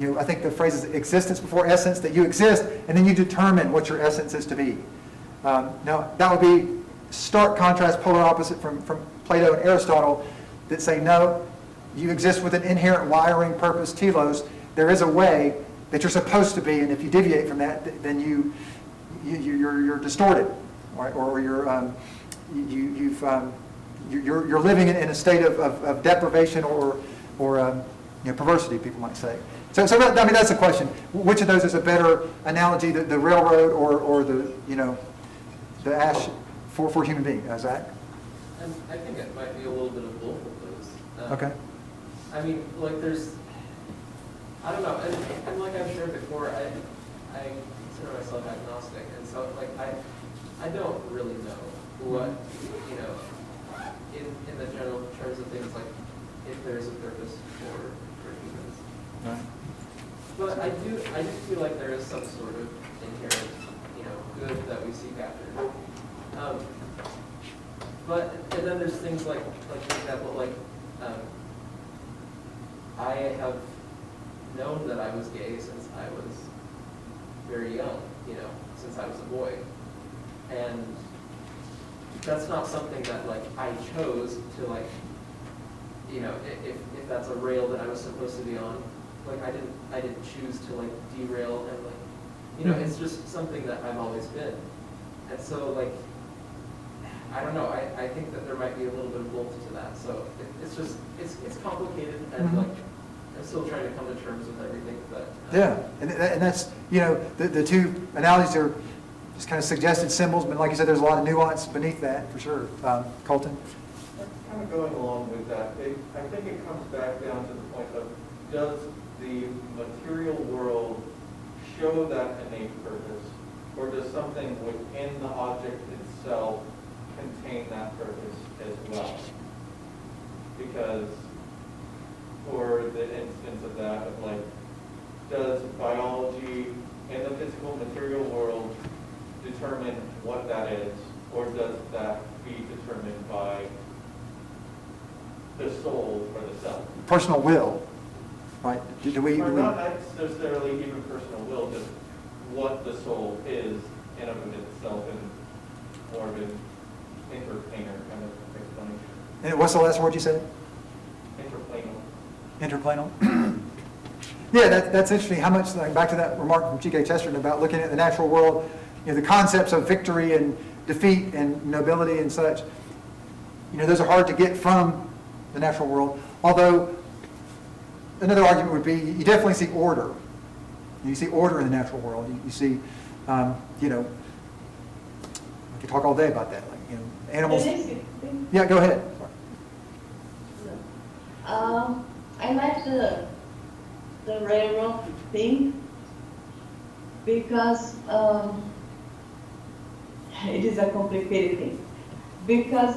I think the phrase is existence before essence, that you exist and then you determine what your essence is to be. Now, that would be stark contrast, polar opposite from Plato and Aristotle, that say, no, you exist with an inherent wiring, purpose, telos. There is a way that you're supposed to be, and if you deviate from that, then you're distorted, right? Or you're living in a state of deprivation or perversity, people might say. So that's the question. Which of those is a better analogy, the railroad or the ash for human being, Zach? And I think it might be a little bit of both of those. Okay. I mean, like I don't know, and like I've shared before, I consider myself agnostic, and so like I don't really know what, in the general terms of things, like if there's a purpose for humans. Right. But I do feel like there is some sort of inherent, good that we seek after. And then there's things like for example, I have known that I was gay since I was very young, since I was a boy. And that's not something that I chose to if that's a rail that I was supposed to be on, I didn't choose to derail and it's just something that I've always been. And so I don't know, I think that there might be a little bit of both to that. So it's complicated and I'm still trying to come to terms with everything, but yeah, and that's the two analogies are just kind of suggested symbols, but like you said, there's a lot of nuance beneath that for sure. Colton. Kind of going along with that, I think it comes back down to the point of, does the material world show that innate purpose, or does something within the object itself contain that purpose as well? Because for the instance of that, does biology in the physical material world determine what that is, or does that be determined by the soul or the self? Personal will, right? Do we not necessarily even personal will, just what the soul is in and of itself, and more of an interplanar kind of explanation. And what's the last word you said? Interplanar. Interplanal. Yeah, that's interesting. How much, back to that remark from G.K. Chesterton about looking at the natural world, the concepts of victory and defeat and nobility and such, those are hard to get from the natural world. Although, another argument would be, you definitely see order. You see order in the natural world. You see, I could talk all day about that. Animals. Yeah, go ahead. I like the railroad thing because it is a complicated thing. Because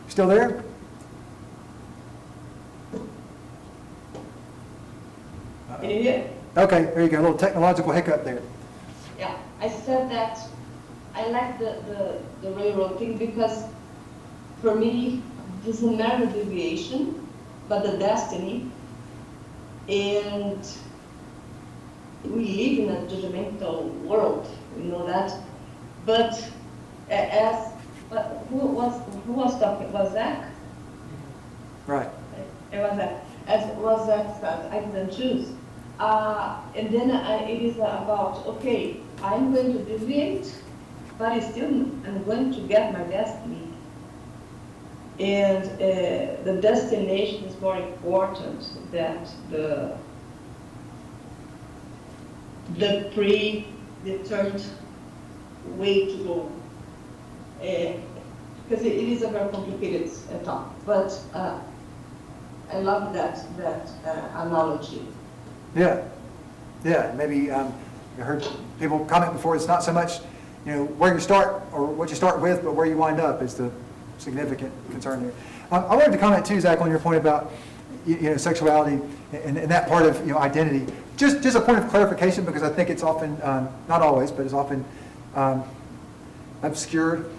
Still there? can you hear? Okay, there you go. A little technological hiccup there. Yeah, I said that I like the railroad thing because for me, this is a narrow deviation, but the destiny, and we live in a judgmental world, we know that. But who was talking? Was Zach? Right. It was Zach. As was Zach said, I didn't choose. And then it is about, okay, I'm going to deviate, but I'm going to get my destiny. And the destination is more important than the predetermined way to go. Because it is a very complicated talk. But I love that analogy. Yeah. Maybe I heard people comment before. It's not so much, where you start or what you start with, but where you wind up is the significant concern there. I wanted to comment too, Zach, on your point about sexuality and that part of identity. just a point of clarification, because I think it's often, not always, but it's often obscured.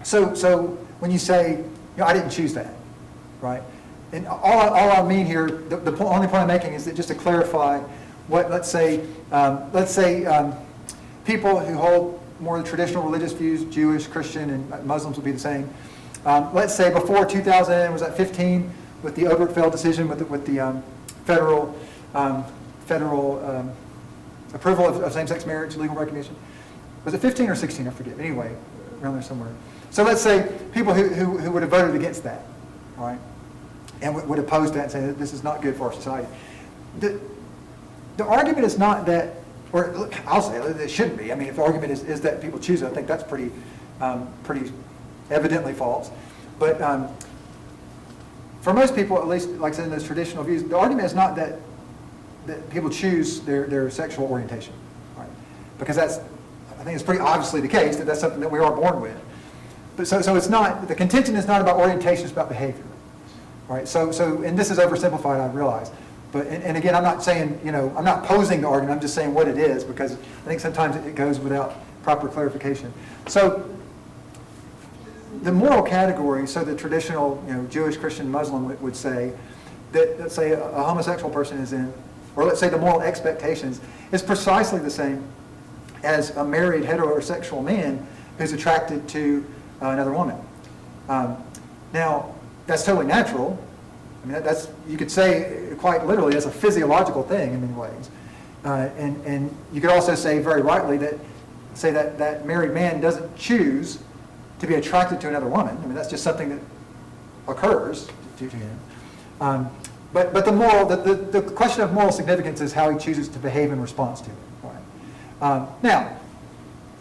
So when you say, I didn't choose that, right? And all I mean here, the only point I'm making is that just to clarify what, let's say people who hold more traditional religious views, Jewish, Christian, and Muslims would be the same. Let's say before 2000, was that 15, with the Obergefell decision, with the federal approval of same-sex marriage, legal recognition. Was it 15 or 16? I forget. Anyway, around there somewhere. So let's say people who would have voted against that, right, and would oppose that and say that this is not good for our society. The argument is not that, or I'll say it shouldn't be. I mean, if the argument is that people choose it, I think that's pretty evidently false. But for most people, at least, like I said, in those traditional views, the argument is not that people choose their sexual orientation, right? Because I think it's pretty obviously the case that that's something that we are born with. But so it's not, the contention is not about orientation, it's about behavior, right? So and this is oversimplified, I realize. But, and again, I'm not saying, I'm not posing the argument, I'm just saying what it is, because I think sometimes it goes without proper clarification. So the moral category, so the traditional, Jewish, Christian, Muslim would say that, let's say a homosexual person is in, or let's say the moral expectations is precisely the same as a married heterosexual man who's attracted to another woman. Now, that's totally natural. I mean, you could say quite literally that's a physiological thing in many ways. And you could also say very rightly that married man doesn't choose to be attracted to another woman. I mean, that's just something that occurs to him. But the question of moral significance is how he chooses to behave in response to it. Right? Now,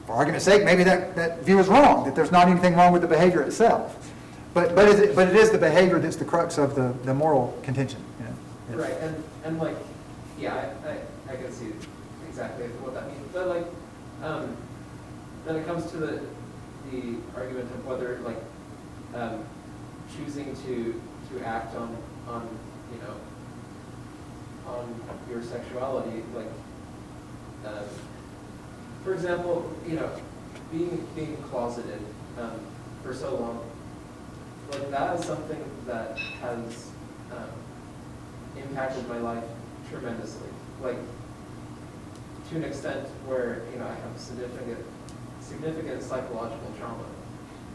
for argument's sake, maybe that view is wrong, that there's not anything wrong with the behavior itself. But it is the behavior that's the crux of the moral contention. Yeah. Right, and like, yeah, I can see exactly what that means. But like, then it comes to the argument of whether like choosing to act on your sexuality, like for example, being closeted for so long, like that is something that has impacted my life tremendously. Like to an extent where I have significant psychological trauma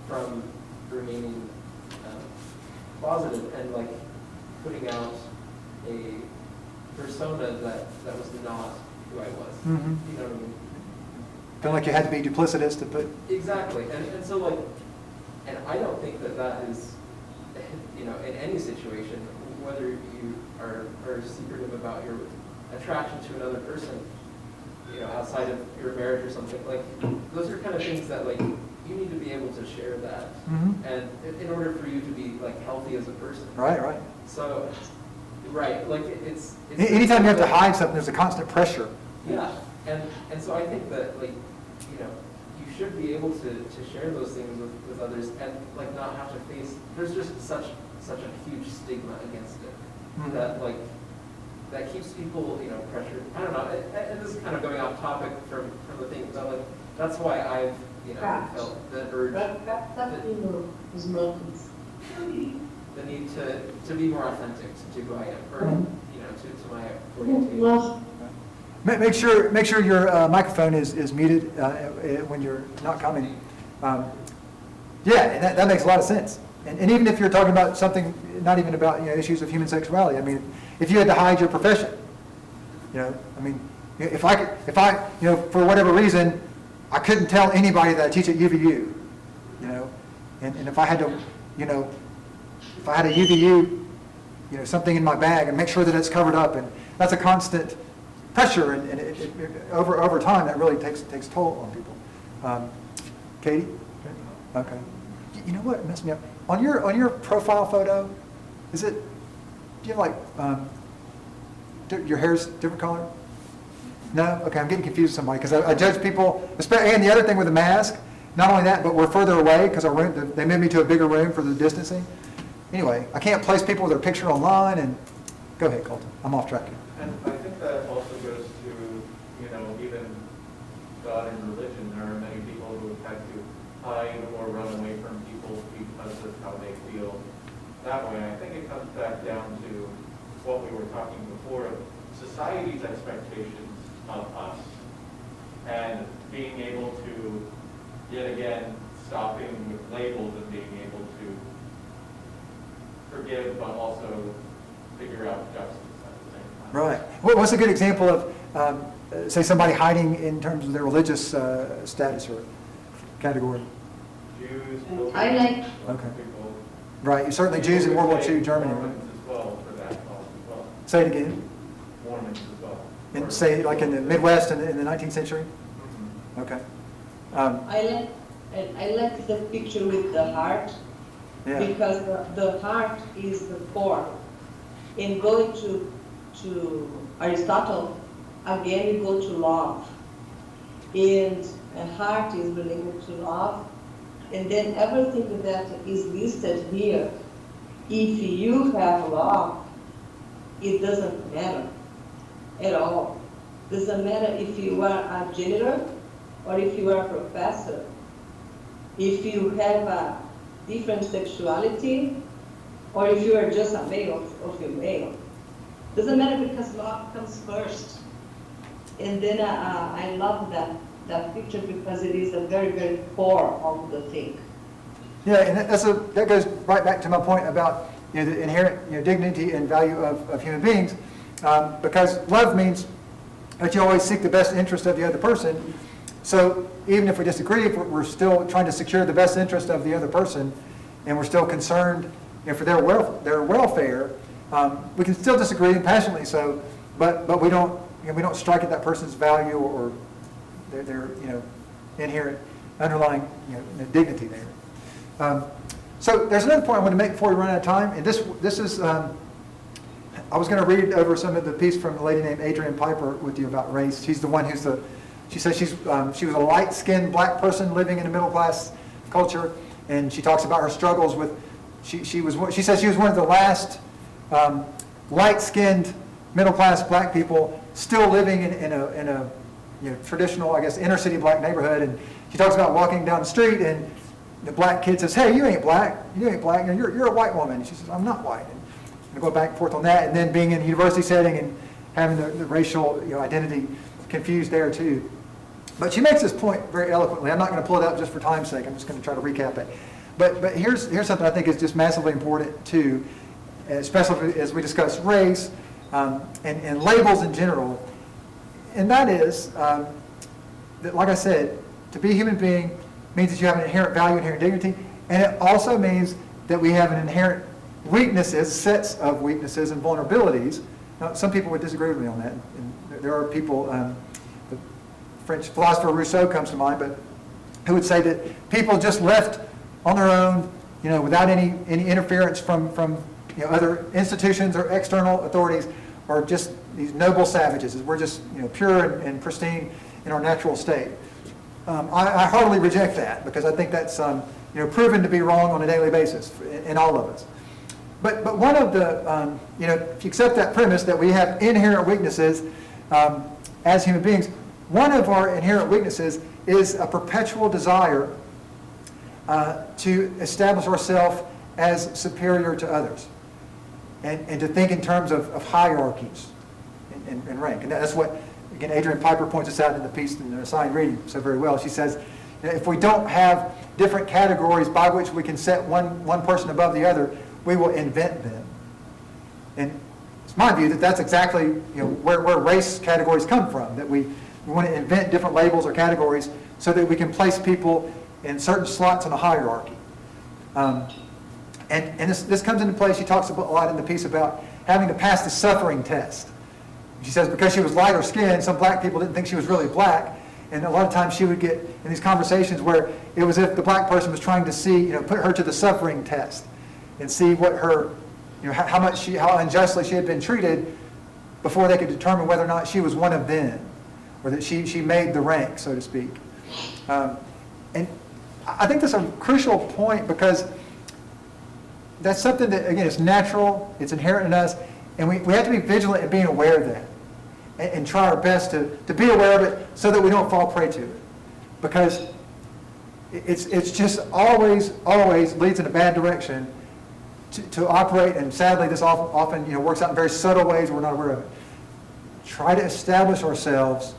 from remaining closeted and like putting out a persona that was not who I was. Mm-hmm. You know what I mean? Feel like you had to be duplicitous to put. Exactly, and so like, and I don't think that is, in any situation, whether you are secretive about your attraction to another person, outside of your marriage or something, like those are kind of things that like you need to be able to share that, Mm-hmm. and in order for you to be like healthy as a person. Right. So, right, like it's Anytime you have to hide something, there's a constant pressure. Yeah, and so I think that like you should be able to share those things with others and like not have to face. There's just such a huge stigma against it. Mm-hmm. that keeps people pressured. I don't know. And this is kind of going off topic from the thing, but like that's why I've felt the urge, the need to be more authentic to who I am, or to my orientation. Make sure your microphone is muted when you're not commenting. Yeah, and that makes a lot of sense. And even if you're talking about something, not even about issues of human sexuality. I mean, if you had to hide your profession, I mean, if I for whatever reason, I couldn't tell anybody that I teach at UVU, and if I had to, if I had a UVU, something in my bag, and make sure that it's covered up, and that's a constant pressure, and over time that really takes toll on people. Katie? Okay. You know what messed me up? On your profile photo, do you have like your hair's different color? No? Okay, I'm getting confused with somebody because I judge people, and the other thing with the mask, not only that, but we're further away because our room, they moved me to a bigger room for the distancing. Anyway, I can't place people with their picture online, and go ahead, Colton. I'm off track here. And I think that also goes to, even God and religion. There are many people who have had to hide or run away from people because of how they feel that way. I think it comes back down to what we were talking before of society's expectations of us and being able to, yet again, stopping with labels and being able to forgive but also figure out justice at the same time. Right. What's a good example of, say, somebody hiding in terms of their religious status or category? Jews, I like- Okay. people. Right, certainly Jews in World War II, Germany. Mormons as well, for that cause as well. Say it again. Mormons as well. And say, like in the Midwest in the 19th century? Mhm. Okay. I like the picture with the heart, Yeah. because the heart is the core. In going to Aristotle, again you go to love. And a heart is related to love. And then everything that is listed here, if you have love, it doesn't matter at all. Doesn't matter if you are a janitor or if you are a professor. If you have a different sexuality or if you are just a male or female. Doesn't matter, because love comes first. And then I love that picture because it is a very, very core of the thing. Yeah, and that goes right back to my point about the inherent dignity and value of human beings, because love means that you always seek the best interest of the other person. So even if we disagree, if we're still trying to secure the best interest of the other person, and we're still concerned for their welfare, we can still disagree, and passionately so, but we don't strike at that person's value or their inherent underlying dignity there. So there's another point I want to make before we run out of time, and this is I was going to read over some of the piece from a lady named Adrienne Piper with you about race. She's the one she says she was a light-skinned black person living in a middle-class culture, and she talks about her struggles with. She says she was one of the last light-skinned middle-class black people still living in a traditional, I guess, inner-city black neighborhood, and she talks about walking down the street and the black kid says, "Hey, you ain't black. You're a white woman." And she says, "I'm not white." And go back and forth on that, and then being in a university setting and having the racial identity confused there too. But she makes this point very eloquently. I'm not going to pull it up just for time's sake. I'm just going to try to recap it. But here's something I think is just massively important too, especially as we discuss race and labels in general. And that is that, like I said, to be a human being means that you have an inherent value, inherent dignity, and it also means that we have an inherent weaknesses, sets of weaknesses and vulnerabilities. Now, some people would disagree with me on that. And there are people, the French philosopher Rousseau comes to mind, but who would say that people just left on their own, without any interference from other institutions or external authorities, are just these noble savages. We're just pure and pristine in our natural state. I heartily reject that, because I think that's proven to be wrong on a daily basis in all of us. But one of the, if you accept that premise that we have inherent weaknesses as human beings, one of our inherent weaknesses is a perpetual desire to establish ourselves as superior to others, and to think in terms of hierarchies and rank. And that's what, again, Adrienne Piper points this out in the piece in the assigned reading so very well. She says, if we don't have different categories by which we can set one person above the other, we will invent them. And it's my view that that's exactly where race categories come from, that we want to invent different labels or categories so that we can place people in certain slots in a hierarchy. And this comes into play. She talks a lot in the piece about having to pass the suffering test. She says because she was lighter skinned, some black people didn't think she was really black, and a lot of times she would get in these conversations where it was if the black person was trying to see, put her to the suffering test and see what her, how unjustly she had been treated before they could determine whether or not she was one of them, or that she made the rank, so to speak. And I think that's a crucial point, because that's something that, again, is natural, it's inherent in us, and we have to be vigilant in being aware of that. and try our best to be aware of it so that we don't fall prey to it. Because it's just always leads in a bad direction to operate, and sadly this often works out in very subtle ways we're not aware of it. Try to establish ourselves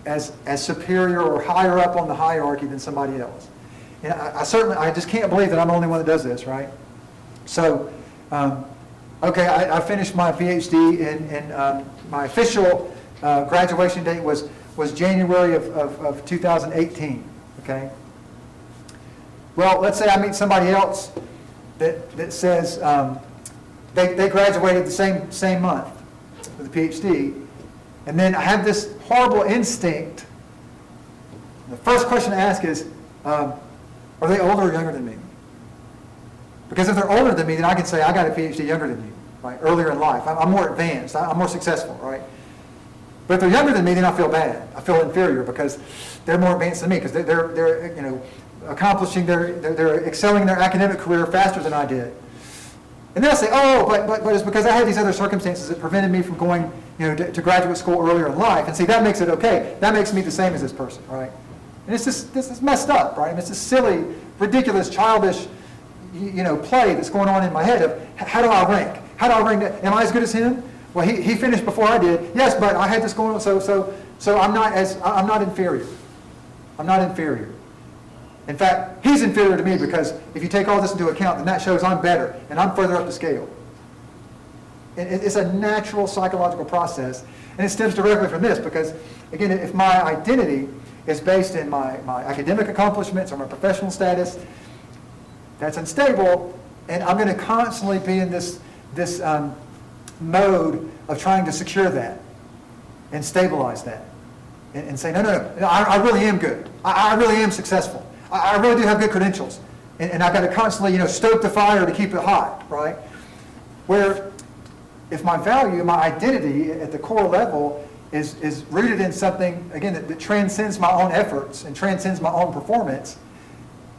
as superior or higher up on the hierarchy than somebody else. And I just can't believe that I'm the only one that does this, right? So, okay, I finished my PhD, and my official graduation date was January of 2018, okay? Well, let's say I meet somebody else that says they graduated the same month with a PhD, and then I have this horrible instinct. The first question to ask is, are they older or younger than me? Because if they're older than me, then I can say I got a PhD younger than you, right? Earlier in life, I'm more advanced, I'm more successful, right? But if they're younger than me, then I feel bad. I feel inferior because they're more advanced than me, because they're accomplishing they're excelling in their academic career faster than I did. And then I say, oh, but it's because I had these other circumstances that prevented me from going, to graduate school earlier in life. And see, that makes it okay. That makes me the same as this person, right? And this is messed up, right? And it's this silly, ridiculous, childish, play that's going on in my head of how do I rank? How do I rank? Am I as good as him? Well, he finished before I did. Yes, but I had this going on, so I'm not inferior. I'm not inferior. In fact, he's inferior to me because if you take all this into account, then that shows I'm better and I'm further up the scale. And it's a natural psychological process, and it stems directly from this because, again, if my identity is based in my academic accomplishments or my professional status, that's unstable, and I'm going to constantly be in this mode of trying to secure that and stabilize that and say, no, I really am good. I really am successful. I really do have good credentials. And I've got to constantly, stoke the fire to keep it hot, right? Where if my value, my identity at the core level is rooted in something, again, that transcends my own efforts and transcends my own performance,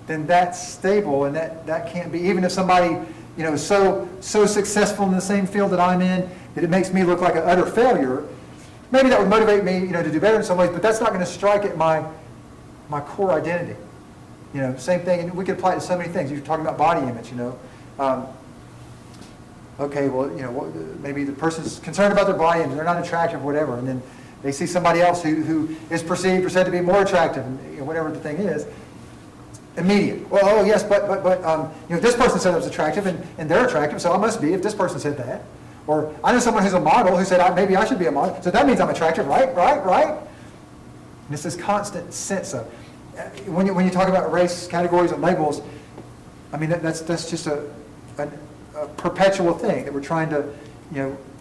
then that's stable, and that can't be, even if somebody, is so successful in the same field that I'm in that it makes me look like an utter failure. Maybe that would motivate me, to do better in some ways, but that's not going to strike at my core identity. Same thing, and we could apply it to so many things. You're talking about body image, okay, well, maybe the person's concerned about their body image, they're not attractive or whatever, and then they see somebody else who is perceived or said to be more attractive, and whatever the thing is. Immediate. Well, oh yes, but this person said I was attractive, and they're attractive, so I must be if this person said that. Or I know someone who's a model who said maybe I should be a model, so that means I'm attractive, right? And it's this constant sense of, when you talk about race, categories, and labels, I mean that's just a perpetual thing that we're trying to,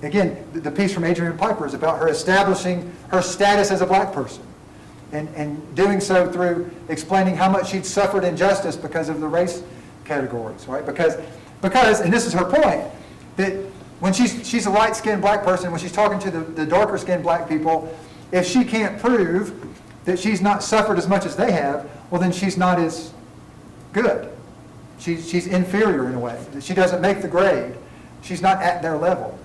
again, the piece from Adrienne Piper is about her establishing her status as a black person. And doing so through explaining how much she'd suffered injustice because of the race categories, right? Because, and this is her point, that when she's a light-skinned black person, when she's talking to the darker-skinned black people, if she can't prove that she's not suffered as much as they have, well, then she's not as good. She's inferior in a way. She doesn't make the grade. She's not at their level.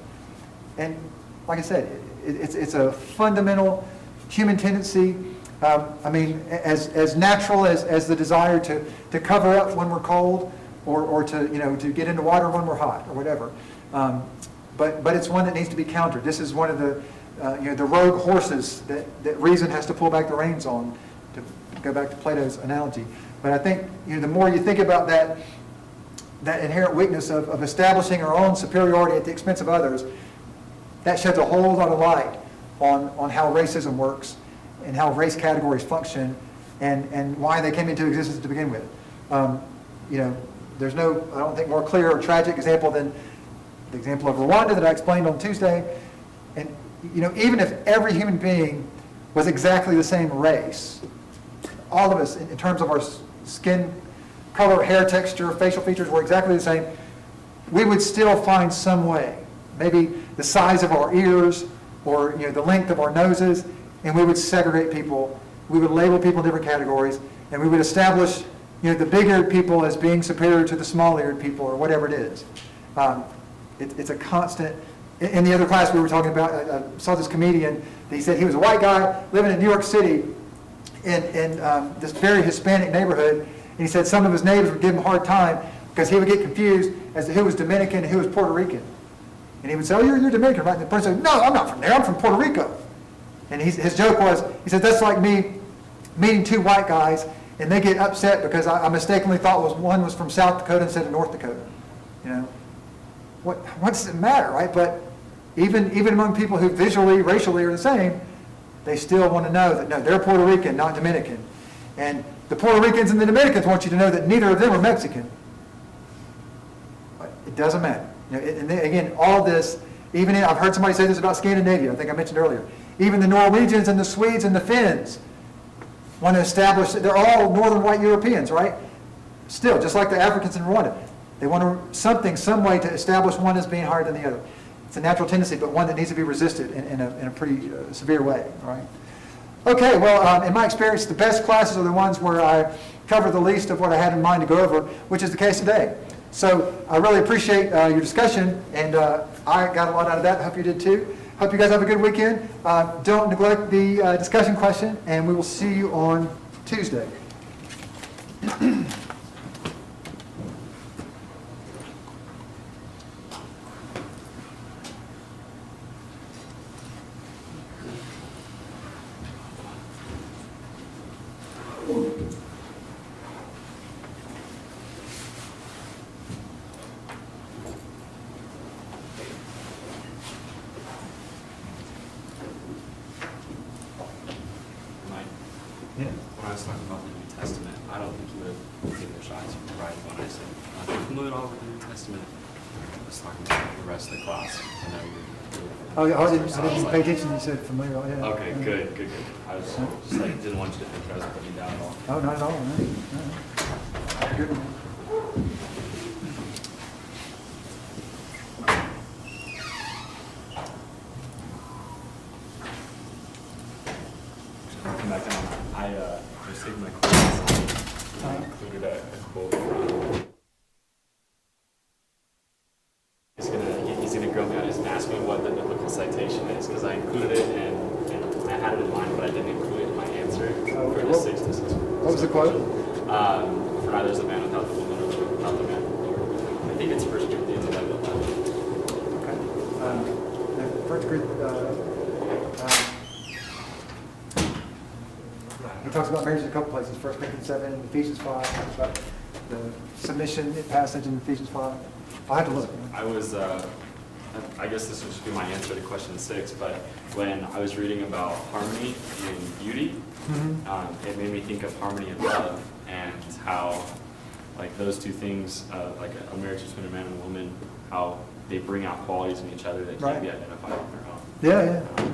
And like I said, it's a fundamental human tendency. As natural as the desire to cover up when we're cold, or to get into water when we're hot, or whatever. But it's one that needs to be countered. This is one of the rogue horses that reason has to pull back the reins on, to go back to Plato's analogy. But I think the more you think about that inherent weakness of establishing our own superiority at the expense of others, that sheds a whole lot of light on how racism works, and how race categories function, and why they came into existence to begin with. There's no, I don't think, more clear or tragic example than the example of Rwanda that I explained on Tuesday. And even if every human being was exactly the same race, all of us, in terms of our skin color, hair texture, facial features, were exactly the same, we would still find some way, maybe the size of our ears, or the length of our noses, and we would segregate people. We would label people in different categories, and we would establish the big-eared people as being superior to the small-eared people, or whatever it is. It's a constant in the other class we were talking about, I saw this comedian, he said he was a white guy living in New York City in this very Hispanic neighborhood, and he said some of his neighbors would give him a hard time because he would get confused as to who was Dominican and who was Puerto Rican. And he would say, oh, you're Dominican, right? And the person said, no, I'm not from there, I'm from Puerto Rico. And his joke was, he said, that's like me meeting two white guys, and they get upset because I mistakenly thought one was from South Dakota instead of North Dakota. You know, what does it matter, right? But even among people who visually, racially are the same, they still want to know that, no, they're Puerto Rican, not Dominican. And the Puerto Ricans and the Dominicans want you to know that neither of them are Mexican. But it doesn't matter. You know, and then, again, all this, I've heard somebody say this about Scandinavia, I think I mentioned earlier. Even the Norwegians and the Swedes and the Finns want to establish that they're all Northern white Europeans, right? Still, just like the Africans in Rwanda. They want some way to establish one as being higher than the other. It's a natural tendency, but one that needs to be resisted in a pretty severe way, right? Okay, well, in my experience, the best classes are the ones where I cover the least of what I had in mind to go over, which is the case today. So I really appreciate your discussion, and I got a lot out of that. I hope you did too. Hope you guys have a good weekend. Don't neglect the discussion question, and we will see you on Tuesday. When I was talking about the New Testament, I don't think you would have taken a shot right when I said, familiar at all with the New Testament. I was talking about the rest of the class. I know you're I didn't pay attention. You said familiar. Yeah. Okay, good. I was just like, didn't want you to think I was putting you down at all. Oh, not at all. No. Good. Come back down. I was taking my course. I included a quote from. He's gonna grill me on this and ask me what the biblical citation is, because I included it and I had it in mind, but I didn't include it in my answer for the 6 to 6. What was the quote? For neither is a man without the woman, or the woman without the man. I think it's 1 Corinthians 11:11. Okay. 1 Corinthians. He talks about marriage in a couple places. 1 Corinthians 7, Ephesians 5. Talks about the submission passage in Ephesians 5. I'll have to look. I guess this would just be my answer to question 6, but when I was reading about harmony and beauty, it made me think of harmony and love, and how like those two things, like a marriage between a man and a woman, how they bring out qualities in each other that can't be identified on their own. Yeah.